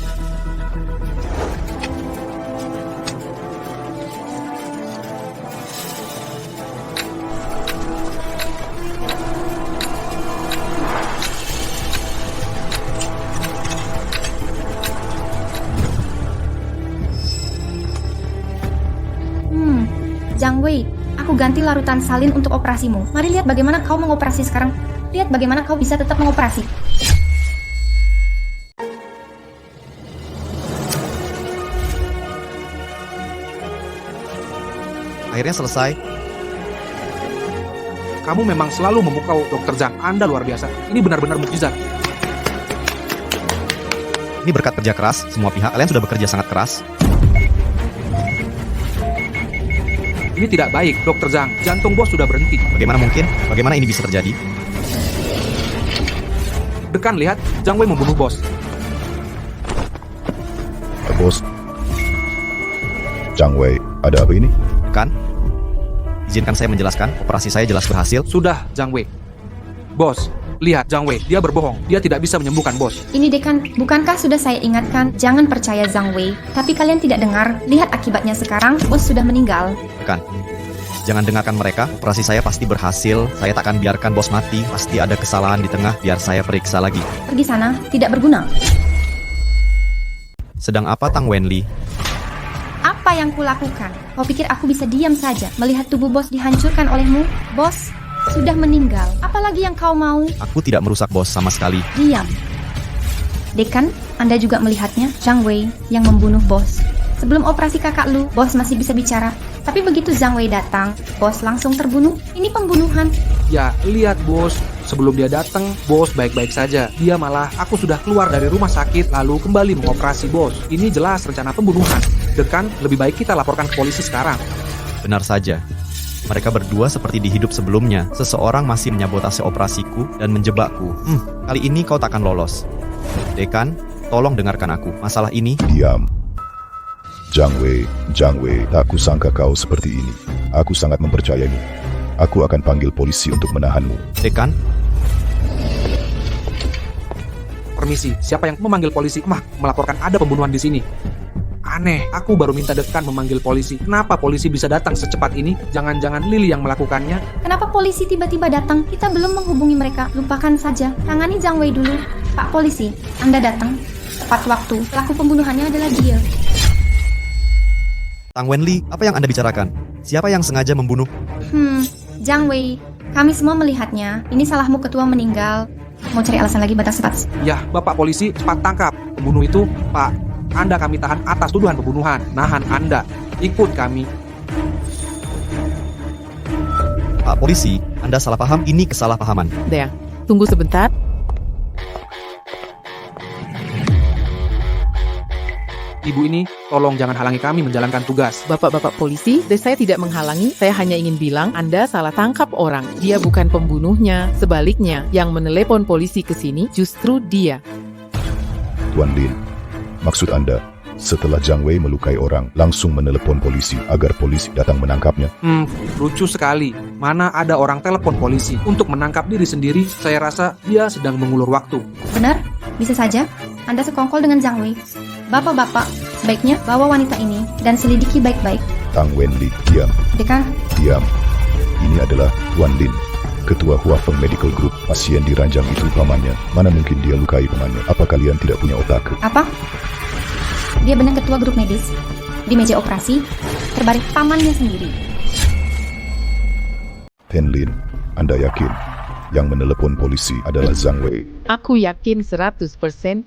Zhang Wei, aku ganti larutan salin untuk operasimu. Mari lihat bagaimana kau mengoperasi sekarang. Lihat bagaimana kau bisa tetap mengoperasi. Akhirnya selesai. Kamu memang selalu memukau Dr. Zhang. Anda luar biasa. Ini benar-benar mukjizat. Ini berkat kerja keras semua pihak. Kalian sudah bekerja sangat keras. Ini tidak baik, Dr. Zhang. Jantung bos sudah berhenti. Bagaimana mungkin? Bagaimana ini bisa terjadi? Dekan, lihat. Zhang Wei membunuh bos. Bos. Zhang Wei, ada apa ini? Kan? Izinkan saya menjelaskan. Operasi saya jelas berhasil. Sudah, Zhang Wei. Bos, lihat Zhang Wei. Dia berbohong. Dia tidak bisa menyembuhkan bos. Ini Dekan, bukankah sudah saya ingatkan jangan percaya Zhang Wei? Tapi kalian tidak dengar. Lihat akibatnya sekarang, bos sudah meninggal. Kan? Jangan dengarkan mereka. Operasi saya pasti berhasil. Saya tak akan biarkan bos mati. Pasti ada kesalahan di tengah. Biar saya periksa lagi. Pergi sana, tidak berguna. Sedang apa Tang Wenli? Apa yang kulakukan? Kau pikir aku bisa diam saja melihat tubuh bos dihancurkan olehmu? Bos sudah meninggal. Apalagi yang kau mau? Aku tidak merusak bos sama sekali. Diam. Dekan, Anda juga melihatnya, Zhang Wei yang membunuh bos. Sebelum operasi kakak Lu, bos masih bisa bicara. Tapi begitu Zhang Wei datang, bos langsung terbunuh. Ini pembunuhan. Ya, lihat bos. Sebelum dia datang, bos baik-baik saja. Dia malah, aku sudah keluar dari rumah sakit lalu kembali mengoperasi bos. Ini jelas rencana pembunuhan. Dekan, lebih baik kita laporkan ke polisi sekarang. Benar saja. Mereka berdua seperti di hidup sebelumnya. Seseorang masih menyabotase operasiku dan menjebakku. Kali ini kau takkan lolos. Dekan, tolong dengarkan aku. Masalah ini... Diam. Zhang Wei, tak kusangka kau seperti ini. Aku sangat mempercayaimu. Aku akan panggil polisi untuk menahanmu. Dekan, Permisi, siapa yang memanggil polisi? Melaporkan ada pembunuhan di sini. Aneh, aku baru minta dekan memanggil polisi. Kenapa polisi bisa datang secepat ini? Jangan-jangan Lily yang melakukannya? Kenapa polisi tiba-tiba datang? Kita belum menghubungi mereka. Lupakan saja. Tangani Zhang Wei dulu. Pak polisi, Anda datang tepat waktu. Pelaku pembunuhannya adalah dia. Tang Wenli, apa yang Anda bicarakan? Siapa yang sengaja membunuh? Zhang Wei, kami semua melihatnya. Ini salahmu, ketua meninggal. Mau cari alasan lagi, batas cepat. Ya, Bapak polisi, cepat tangkap pembunuh itu. Pak, Anda kami tahan atas tuduhan pembunuhan. Nahan Anda. Ikut kami. Pak polisi, Anda salah paham, ini kesalahpahaman. Dea, tunggu sebentar. Ibu ini, tolong jangan halangi kami menjalankan tugas. Bapak-bapak polisi, saya tidak menghalangi, saya hanya ingin bilang Anda salah tangkap orang. Dia bukan pembunuhnya, sebaliknya, yang menelepon polisi ke sini justru dia. Tuan Lin, maksud Anda, setelah Zhang Wei melukai orang, langsung menelepon polisi agar polisi datang menangkapnya? Lucu sekali. Mana ada orang telepon polisi untuk menangkap diri sendiri? Saya rasa dia sedang mengulur waktu. Benar? Bisa saja. Anda sekongkol dengan Zhang Wei. Bapak-bapak, sebaiknya bawa wanita ini dan selidiki baik-baik. Tang Wenli, diam, Dekan, diam. Ini adalah Tuan Lin, Ketua Huafeng Medical Group. Pasien di ranjang itu pamannya. Mana mungkin dia lukai pamannya? Apa kalian tidak punya otak? apa? Dia benar ketua grup medis. Di meja operasi, terbaring pamannya sendiri. Ten Lin, Anda yakin yang menelepon polisi adalah Zhang Wei? Aku yakin 100%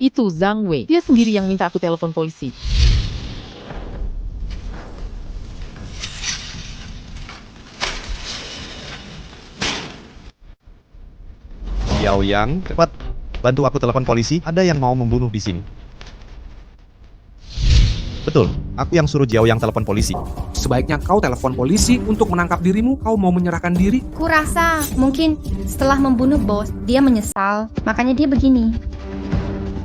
itu Zhang Wei. Dia sendiri yang minta aku telepon polisi. Yao Yang, cepat bantu aku telepon polisi. Ada yang mau membunuh di sini. Betul, aku yang suruh Jiao Yang telepon polisi. Sebaiknya kau telepon polisi untuk menangkap dirimu. Kau mau menyerahkan diri? Kurasa mungkin setelah membunuh bos, dia menyesal. Makanya dia begini.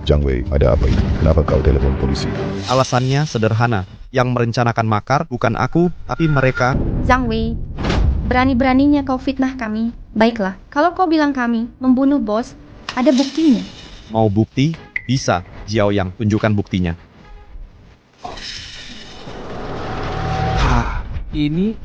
Zhang Wei, ada apa ini? Kenapa kau telepon polisi? Alasannya sederhana. Yang merencanakan makar bukan aku, tapi mereka. Zhang Wei, berani-beraninya kau fitnah kami. Baiklah, kalau kau bilang kami membunuh bos, ada buktinya. Mau bukti? Bisa, Jiao Yang, tunjukkan buktinya. Ini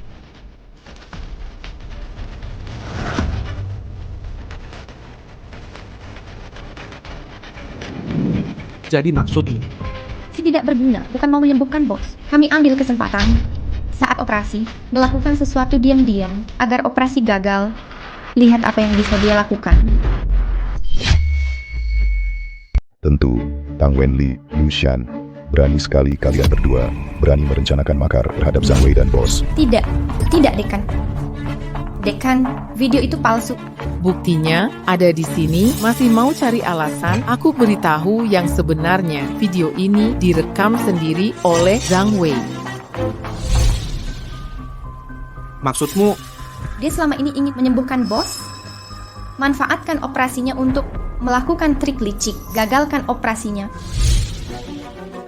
jadi maksudmu? Tidak berguna, bukan mau menyembuhkan bos. Kami ambil kesempatan saat operasi, melakukan sesuatu diam-diam agar operasi gagal. Lihat apa yang bisa dia lakukan. Tentu, Tang Wenli, Liu Shan, berani sekali kalian berdua, berani merencanakan makar terhadap Zhang Wei dan bos. Tidak, Dekan. Dekan, video itu palsu. Buktinya ada di sini. Masih mau cari alasan? Aku beritahu yang sebenarnya. Video ini direkam sendiri oleh Zhang Wei. Maksudmu, Dia selama ini ingin menyembuhkan bos. Manfaatkan operasinya untuk melakukan trik licik. Gagalkan operasinya.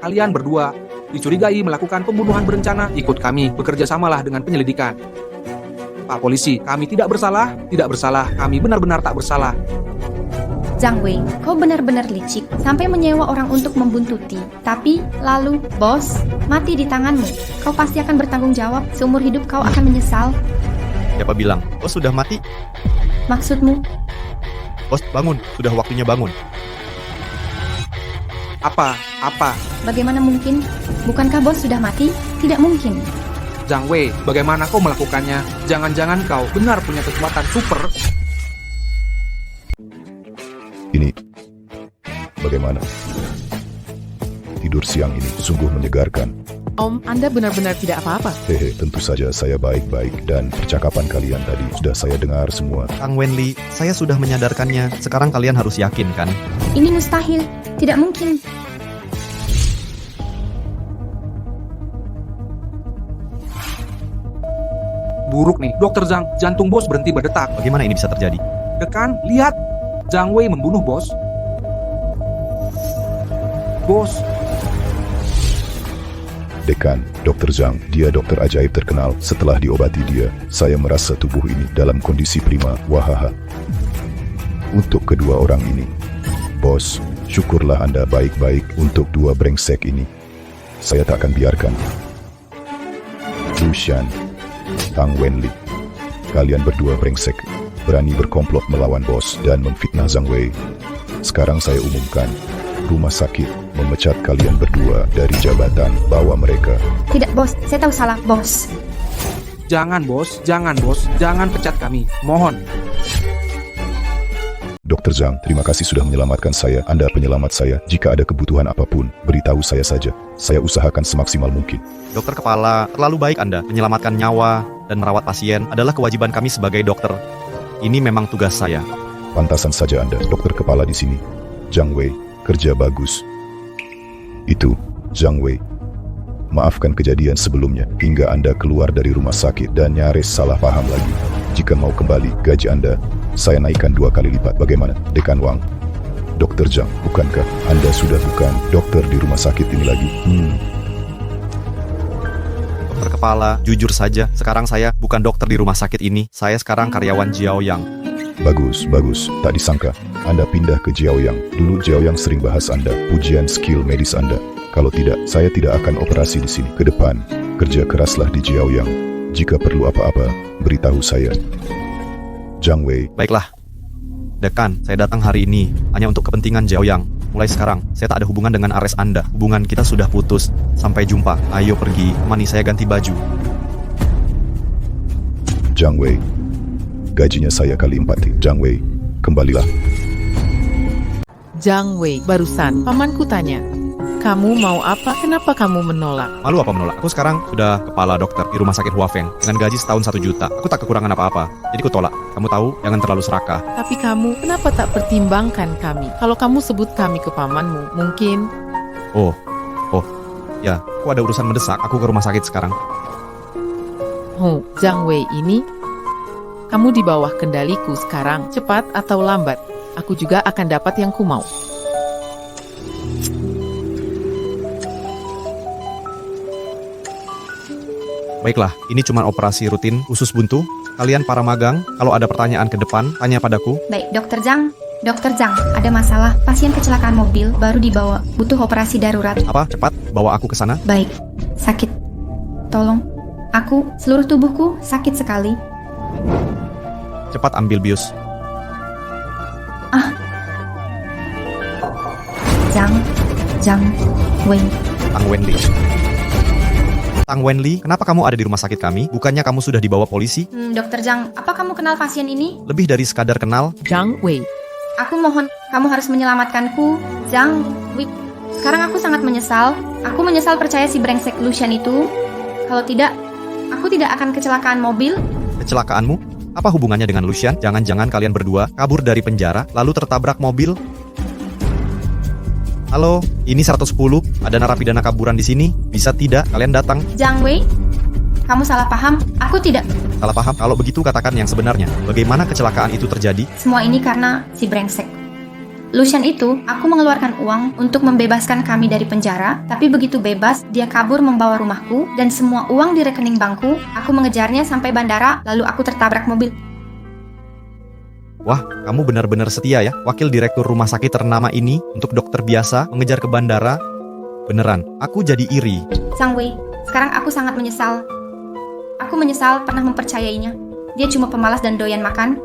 kalian berdua dicurigai melakukan pembunuhan berencana. Ikut kami, bekerja samalah dengan penyelidikan. Pak polisi, kami tidak bersalah, kami benar-benar tak bersalah. Zhang Wei, kau benar-benar licik sampai menyewa orang untuk membuntuti. Tapi, lalu, bos, mati di tanganmu. Kau pasti akan bertanggung jawab. Seumur hidup kau akan menyesal. Siapa bilang? Bos sudah mati? Maksudmu? Bos, bangun. Sudah waktunya bangun. Apa? Bagaimana mungkin? Bukankah bos sudah mati? Tidak mungkin. Zhang Wei, bagaimana kau melakukannya? Jangan-jangan kau benar punya kekuatan super? Ini, bagaimana? Tidur siang ini sungguh menyegarkan. Om, Anda benar-benar tidak apa-apa. Hehe, tentu saja saya baik-baik dan percakapan kalian tadi sudah saya dengar semua. Tang Wenli, saya sudah menyadarkannya. Sekarang kalian harus yakin, kan? Ini mustahil. Tidak mungkin. Buruk nih, Dokter Zhang, jantung bos berhenti berdetak. Bagaimana ini bisa terjadi? Dekan, lihat, Zhang Wei membunuh bos. Dekan, Dr. Zhang, dia dokter ajaib terkenal. Setelah diobati dia, saya merasa tubuh ini dalam kondisi prima. Wahaha. Untuk kedua orang ini, bos, syukurlah Anda baik-baik. Untuk dua brengsek ini, saya tak akan biarkan. Lucian, Tang Wenli, kalian berdua brengsek, berani berkomplot melawan bos dan memfitnah Zhang Wei. Sekarang saya umumkan, rumah sakit memecat kalian berdua dari jabatan. Bawa mereka. Tidak, bos. Saya tahu salah, bos. Jangan bos, jangan pecat kami. Mohon. Dr. Zhang, terima kasih sudah menyelamatkan saya. Anda penyelamat saya. Jika ada kebutuhan apapun, beritahu saya saja. Saya usahakan semaksimal mungkin. Dokter kepala, terlalu baik Anda. Menyelamatkan nyawa dan merawat pasien adalah kewajiban kami sebagai dokter. Ini memang tugas saya. Pantasan saja Anda, dokter kepala di sini. Zhang Wei, kerja bagus. Itu, Zhang Wei. Maafkan kejadian sebelumnya, hingga Anda keluar dari rumah sakit dan nyaris salah paham lagi. Jika mau kembali, gaji Anda, saya naikkan 2 kali lipat. Bagaimana, Dekan Wang? Dr. Zhang, bukankah Anda sudah bukan dokter di rumah sakit ini lagi? Dokter kepala, jujur saja, sekarang saya bukan dokter di rumah sakit ini. Saya sekarang karyawan Jiaoyang. Bagus. Tak disangka, Anda pindah ke Jiaoyang. Dulu Jiaoyang sering bahas Anda, pujian skill medis Anda. Kalau tidak, saya tidak akan operasi di sini. Ke depan, kerja keraslah di Jiaoyang. Jika perlu apa-apa, beritahu saya. Zhang Wei. Baiklah. Dekan, saya datang hari ini hanya untuk kepentingan Jiaoyang. Mulai sekarang, saya tak ada hubungan dengan ares Anda. Hubungan kita sudah putus. Sampai jumpa. Ayo pergi, temani saya ganti baju. Zhang Wei. Gajinya saya kali 4. Zhang Wei, kembalilah. Zhang Wei, barusan pamanku tanya, kamu mau apa? Kenapa kamu menolak? Malu apa menolak? Aku sekarang sudah kepala dokter di rumah sakit Huafeng dengan gaji setahun 1 juta. Aku tak kekurangan apa-apa. Jadi aku tolak. Kamu tahu, jangan terlalu serakah. Tapi kamu, kenapa tak pertimbangkan kami? Kalau kamu sebut kami ke pamanmu, mungkin... Oh. Ya, aku ada urusan mendesak. Aku ke rumah sakit sekarang. Zhang Wei ini, kamu di bawah kendaliku sekarang. Cepat atau lambat, aku juga akan dapat yang kumau. Baiklah, ini cuma operasi rutin usus buntu. Kalian para magang, kalau ada pertanyaan ke depan, tanya padaku. Baik, Dokter Zhang. Dokter Zhang, ada masalah. Pasien kecelakaan mobil baru dibawa. Butuh operasi darurat. Apa? Cepat, bawa aku ke sana. Baik. Sakit. Tolong. Aku, seluruh tubuhku sakit sekali. Cepat ambil bius. Zhang Wei. Tang Wenli. Tang Wenli, kenapa kamu ada di rumah sakit kami? Bukannya kamu sudah dibawa polisi? Dokter Zhang, apa kamu kenal pasien ini? Lebih dari sekadar kenal. Zhang Wei, Aku mohon, kamu harus menyelamatkanku. Zhang Wei. Sekarang aku sangat menyesal. Aku menyesal percaya si brengsek Lucian itu. Kalau tidak, aku tidak akan kecelakaan mobil. Kecelakaanmu? Apa hubungannya dengan Lucian? Jangan-jangan kalian berdua kabur dari penjara, lalu tertabrak mobil? Halo, ini 110. Ada narapidana kaburan di sini. Bisa tidak kalian datang? Zhang Wei, kamu salah paham. Aku tidak. Salah paham? Kalau begitu katakan yang sebenarnya. Bagaimana kecelakaan itu terjadi? Semua ini karena si brengsek Lucian itu. Aku mengeluarkan uang untuk membebaskan kami dari penjara, tapi begitu bebas, dia kabur membawa rumahku dan semua uang di rekening bankku. Aku mengejarnya sampai bandara, lalu aku tertabrak mobil. Wah, kamu benar-benar setia ya. Wakil direktur rumah sakit ternama ini untuk dokter biasa mengejar ke bandara. Beneran, aku jadi iri. Zhang Wei, sekarang aku sangat menyesal. Aku menyesal pernah mempercayainya. Dia cuma pemalas dan doyan makan.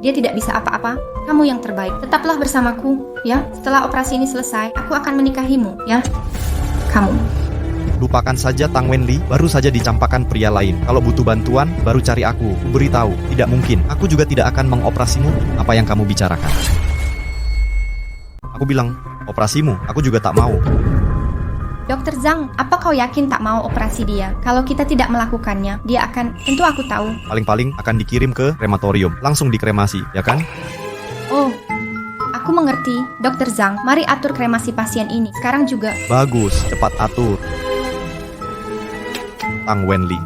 Dia tidak bisa apa-apa. Kamu yang terbaik. Tetaplah bersamaku, ya. Setelah operasi ini selesai, aku akan menikahimu, ya. Kamu. Lupakan saja Tang Wenli, baru saja dicampakkan pria lain. Kalau butuh bantuan, baru cari aku. Beritahu, tidak mungkin. Aku juga tidak akan mengoperasimu. Apa yang kamu bicarakan? Aku bilang, operasimu, aku juga tak mau. Dokter Zhang, apa kau yakin tak mau operasi dia? Kalau kita tidak melakukannya, dia akan... Tentu aku tahu. Paling-paling akan dikirim ke krematorium. Langsung dikremasi, ya kan? Oh, aku mengerti. Dokter Zhang, mari atur kremasi pasien ini. Sekarang juga. Bagus, cepat atur. Tang Wenli,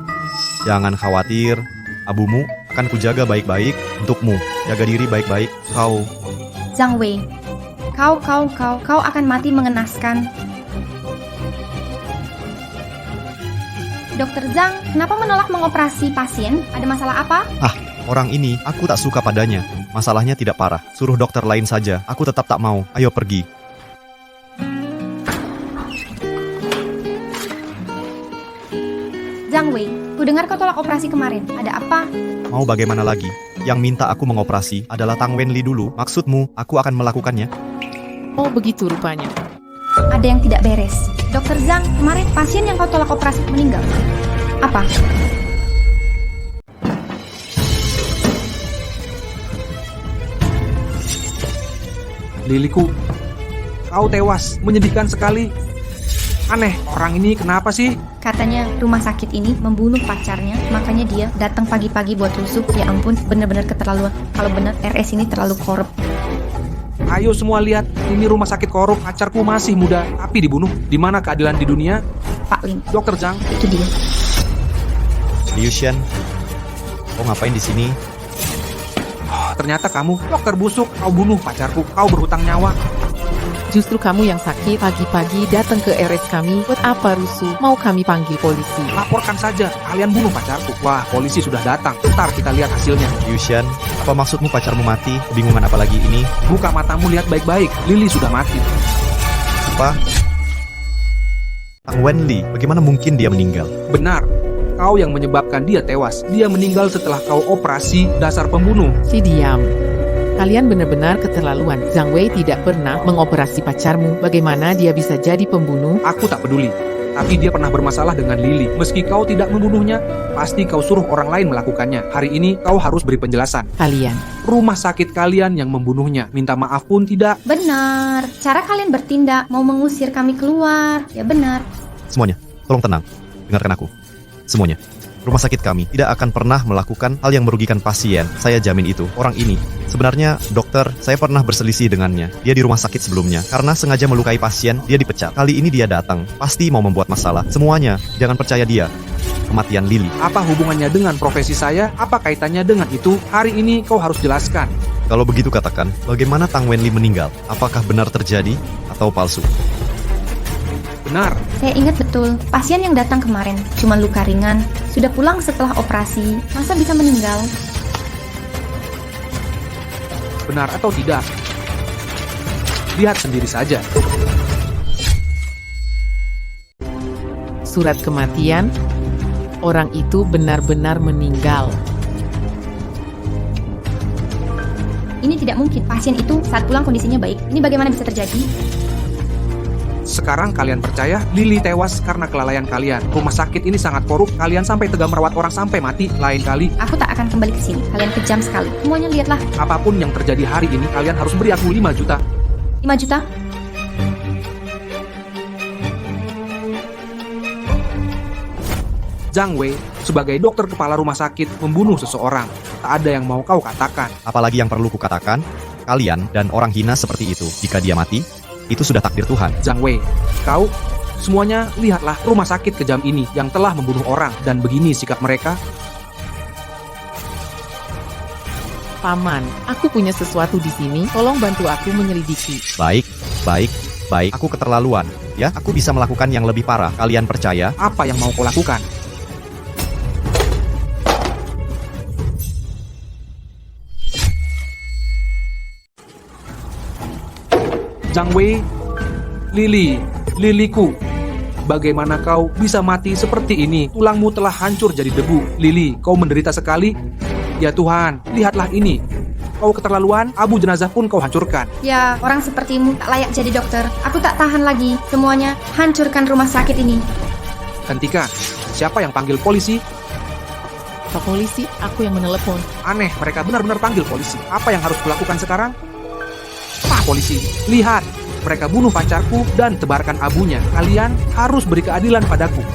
jangan khawatir. Abumu akan kujaga baik-baik untukmu. Jaga diri baik-baik. Kau. Zhang Wei, kau akan mati mengenaskan. Dokter Zhang, kenapa menolak mengoperasi pasien? Ada masalah apa? Orang ini, aku tak suka padanya. Masalahnya tidak parah. Suruh dokter lain saja. Aku tetap tak mau. Ayo pergi. Zhang Wei, ku dengar kau tolak operasi kemarin. Ada apa? Mau bagaimana lagi? Yang minta aku mengoperasi adalah Tang Wenli dulu. Maksudmu, aku akan melakukannya? Oh begitu rupanya. Ada yang tidak beres. Dokter Zhang, kemarin pasien yang kau tolak operasi meninggal. Apa? Liliku, kau tewas, menyedihkan sekali. Aneh, orang ini kenapa sih? Katanya rumah sakit ini membunuh pacarnya, makanya dia datang pagi-pagi buat rusuk. Ya ampun, benar-benar keterlaluan. Kalau benar RS ini terlalu korup. Ayo semua lihat, ini rumah sakit korup, pacarku masih muda, tapi dibunuh. Di mana keadilan di dunia? Pak Lin, Dokter Zhang, itu dia. Liu Shen, kau ngapain di sini? ternyata kamu dokter busuk, kau bunuh pacarku, kau berhutang nyawa. Justru kamu yang sakit pagi-pagi datang ke RS kami. Buat apa rusuh? Mau kami panggil polisi? Laporkan saja, kalian bunuh pacarku. Wah, polisi sudah datang. Ntar kita lihat hasilnya. Yushan, apa maksudmu pacarmu mati? Kebingungan apa lagi ini? Buka matamu, lihat baik-baik. Lily sudah mati. Apa? Tang Wenli, bagaimana mungkin dia meninggal? Benar. Kau yang menyebabkan dia tewas. Dia meninggal setelah kau operasi, dasar pembunuh. Si diam. Kalian benar-benar keterlaluan. Zhang Wei tidak pernah mengoperasi pacarmu. Bagaimana dia bisa jadi pembunuh? Aku tak peduli. Tapi dia pernah bermasalah dengan Lily. Meski kau tidak membunuhnya, pasti kau suruh orang lain melakukannya. Hari ini kau harus beri penjelasan. Kalian. Rumah sakit kalian yang membunuhnya. Minta maaf pun tidak. Benar. Cara kalian bertindak mau mengusir kami keluar. Ya benar. Semuanya, tolong tenang. Dengarkan aku. Semuanya. Rumah sakit kami tidak akan pernah melakukan hal yang merugikan pasien. Saya jamin itu. Orang ini, sebenarnya dokter, saya pernah berselisih dengannya. Dia di rumah sakit sebelumnya. Karena sengaja melukai pasien, dia dipecat. Kali ini dia datang. Pasti mau membuat masalah. Semuanya, jangan percaya dia. Kematian Lily. Apa hubungannya dengan profesi saya? Apa kaitannya dengan itu? Hari ini kau harus jelaskan. Kalau begitu katakan, bagaimana Tang Wenli meninggal? Apakah benar terjadi atau palsu? Benar. Saya ingat betul, pasien yang datang kemarin cuma luka ringan, sudah pulang setelah operasi, masa bisa meninggal? Benar atau tidak? Lihat sendiri saja. Surat kematian. Orang itu benar-benar meninggal. Ini tidak mungkin, pasien itu saat pulang kondisinya baik. Ini bagaimana bisa terjadi? Sekarang kalian percaya Lily tewas karena kelalaian kalian. Rumah sakit ini sangat korup. Kalian sampai tega merawat orang sampai mati. Lain kali, Aku tak akan kembali ke sini. Kalian kejam sekali. Semuanya lihatlah, apapun yang terjadi hari ini, kalian harus beri aku 5 juta. 5 juta. Zhang Wei, sebagai dokter kepala rumah sakit, membunuh seseorang. Tak ada yang mau kau katakan. Apalagi yang perlu kukatakan, kalian dan orang hina seperti itu, jika dia mati, itu sudah takdir Tuhan. Zhang Wei, kau, semuanya lihatlah rumah sakit kejam ini yang telah membunuh orang. Dan begini sikap mereka. Paman, aku punya sesuatu di sini. Tolong bantu aku menyelidiki. Baik, baik, baik. Aku keterlaluan. Ya, aku bisa melakukan yang lebih parah. Kalian percaya? Apa yang mau kau lakukan? Zhang Wei, Lilyku, bagaimana kau bisa mati seperti ini? Tulangmu telah hancur jadi debu. Lily, kau menderita sekali. Ya Tuhan, lihatlah ini. Kau keterlaluan, abu jenazah pun kau hancurkan. Ya, orang sepertimu tak layak jadi dokter. Aku tak tahan lagi. Semuanya, hancurkan rumah sakit ini. Hentikan. Siapa yang panggil polisi? Pak polisi, aku yang menelepon. Aneh, mereka benar-benar panggil polisi. Apa yang harus kulakukan sekarang? Pak polisi, lihat. Mereka bunuh pacarku dan tebarkan abunya. Kalian harus beri keadilan padaku.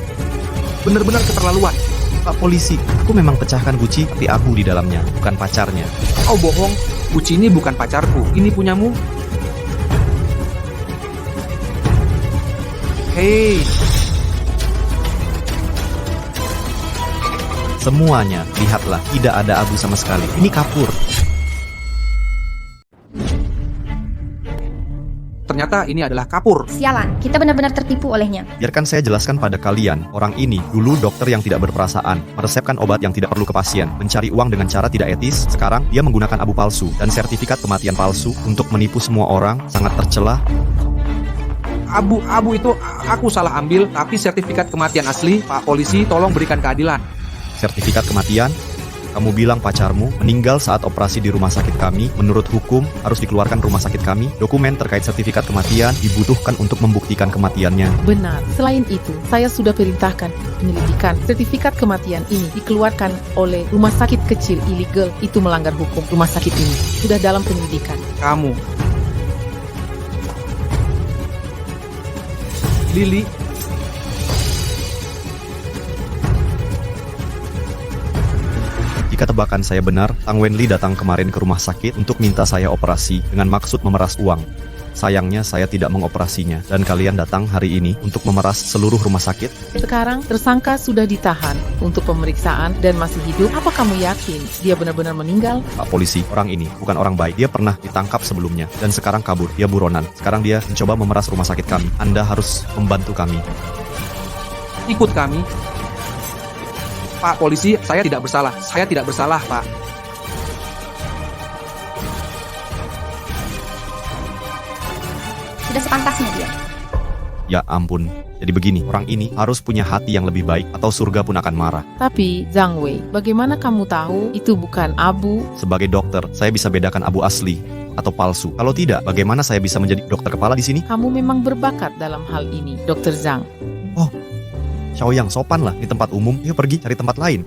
Benar-benar keterlaluan. Pak polisi, aku memang pecahkan guci, tapi abu di dalamnya, bukan pacarnya. Kau bohong. Guci ini bukan pacarku. Ini punyamu. Hei, Semuanya, lihatlah, tidak ada abu sama sekali. Ini kapur. ternyata ini adalah kapur. Sialan, kita benar-benar tertipu olehnya. Biarkan saya jelaskan pada kalian. Orang ini dulu dokter yang tidak berperasaan, meresepkan obat yang tidak perlu ke pasien, mencari uang dengan cara tidak etis. Sekarang dia menggunakan abu palsu dan sertifikat kematian palsu untuk menipu semua orang. Sangat tercela. Abu itu aku salah ambil, tapi sertifikat kematian asli. Pak polisi, tolong berikan keadilan. Sertifikat kematian? Kamu bilang pacarmu meninggal saat operasi di rumah sakit kami. Menurut hukum, harus dikeluarkan rumah sakit kami. Dokumen terkait sertifikat kematian dibutuhkan untuk membuktikan kematiannya. Benar. Selain itu, saya sudah perintahkan penyelidikan. Sertifikat kematian ini dikeluarkan oleh rumah sakit kecil ilegal. Itu melanggar hukum. Rumah sakit ini sudah dalam penyelidikan. Kamu, Lili, Jika tebakan saya benar, Tang Wenli datang kemarin ke rumah sakit untuk minta saya operasi dengan maksud memeras uang. Sayangnya saya tidak mengoperasinya, dan kalian datang hari ini untuk memeras seluruh rumah sakit. Sekarang tersangka sudah ditahan untuk pemeriksaan dan masih hidup. Apa kamu yakin dia benar-benar meninggal? Pak polisi, orang ini bukan orang baik. Dia pernah ditangkap sebelumnya, dan sekarang kabur. Dia buronan. Sekarang dia mencoba memeras rumah sakit kami. Anda harus membantu kami. ikut kami. Pak polisi, saya tidak bersalah. Saya tidak bersalah, Pak. Sudah sepantasnya dia. Ya ampun. Jadi begini, orang ini harus punya hati yang lebih baik atau surga pun akan marah. Tapi, Zhang Wei, bagaimana kamu tahu itu bukan abu? Sebagai dokter, saya bisa bedakan abu asli atau palsu. Kalau tidak, bagaimana saya bisa menjadi dokter kepala di sini? Kamu memang berbakat dalam hal ini, Dr. Zhang. Xiaoyang, sopan lah di tempat umum. Yuk pergi cari tempat lain.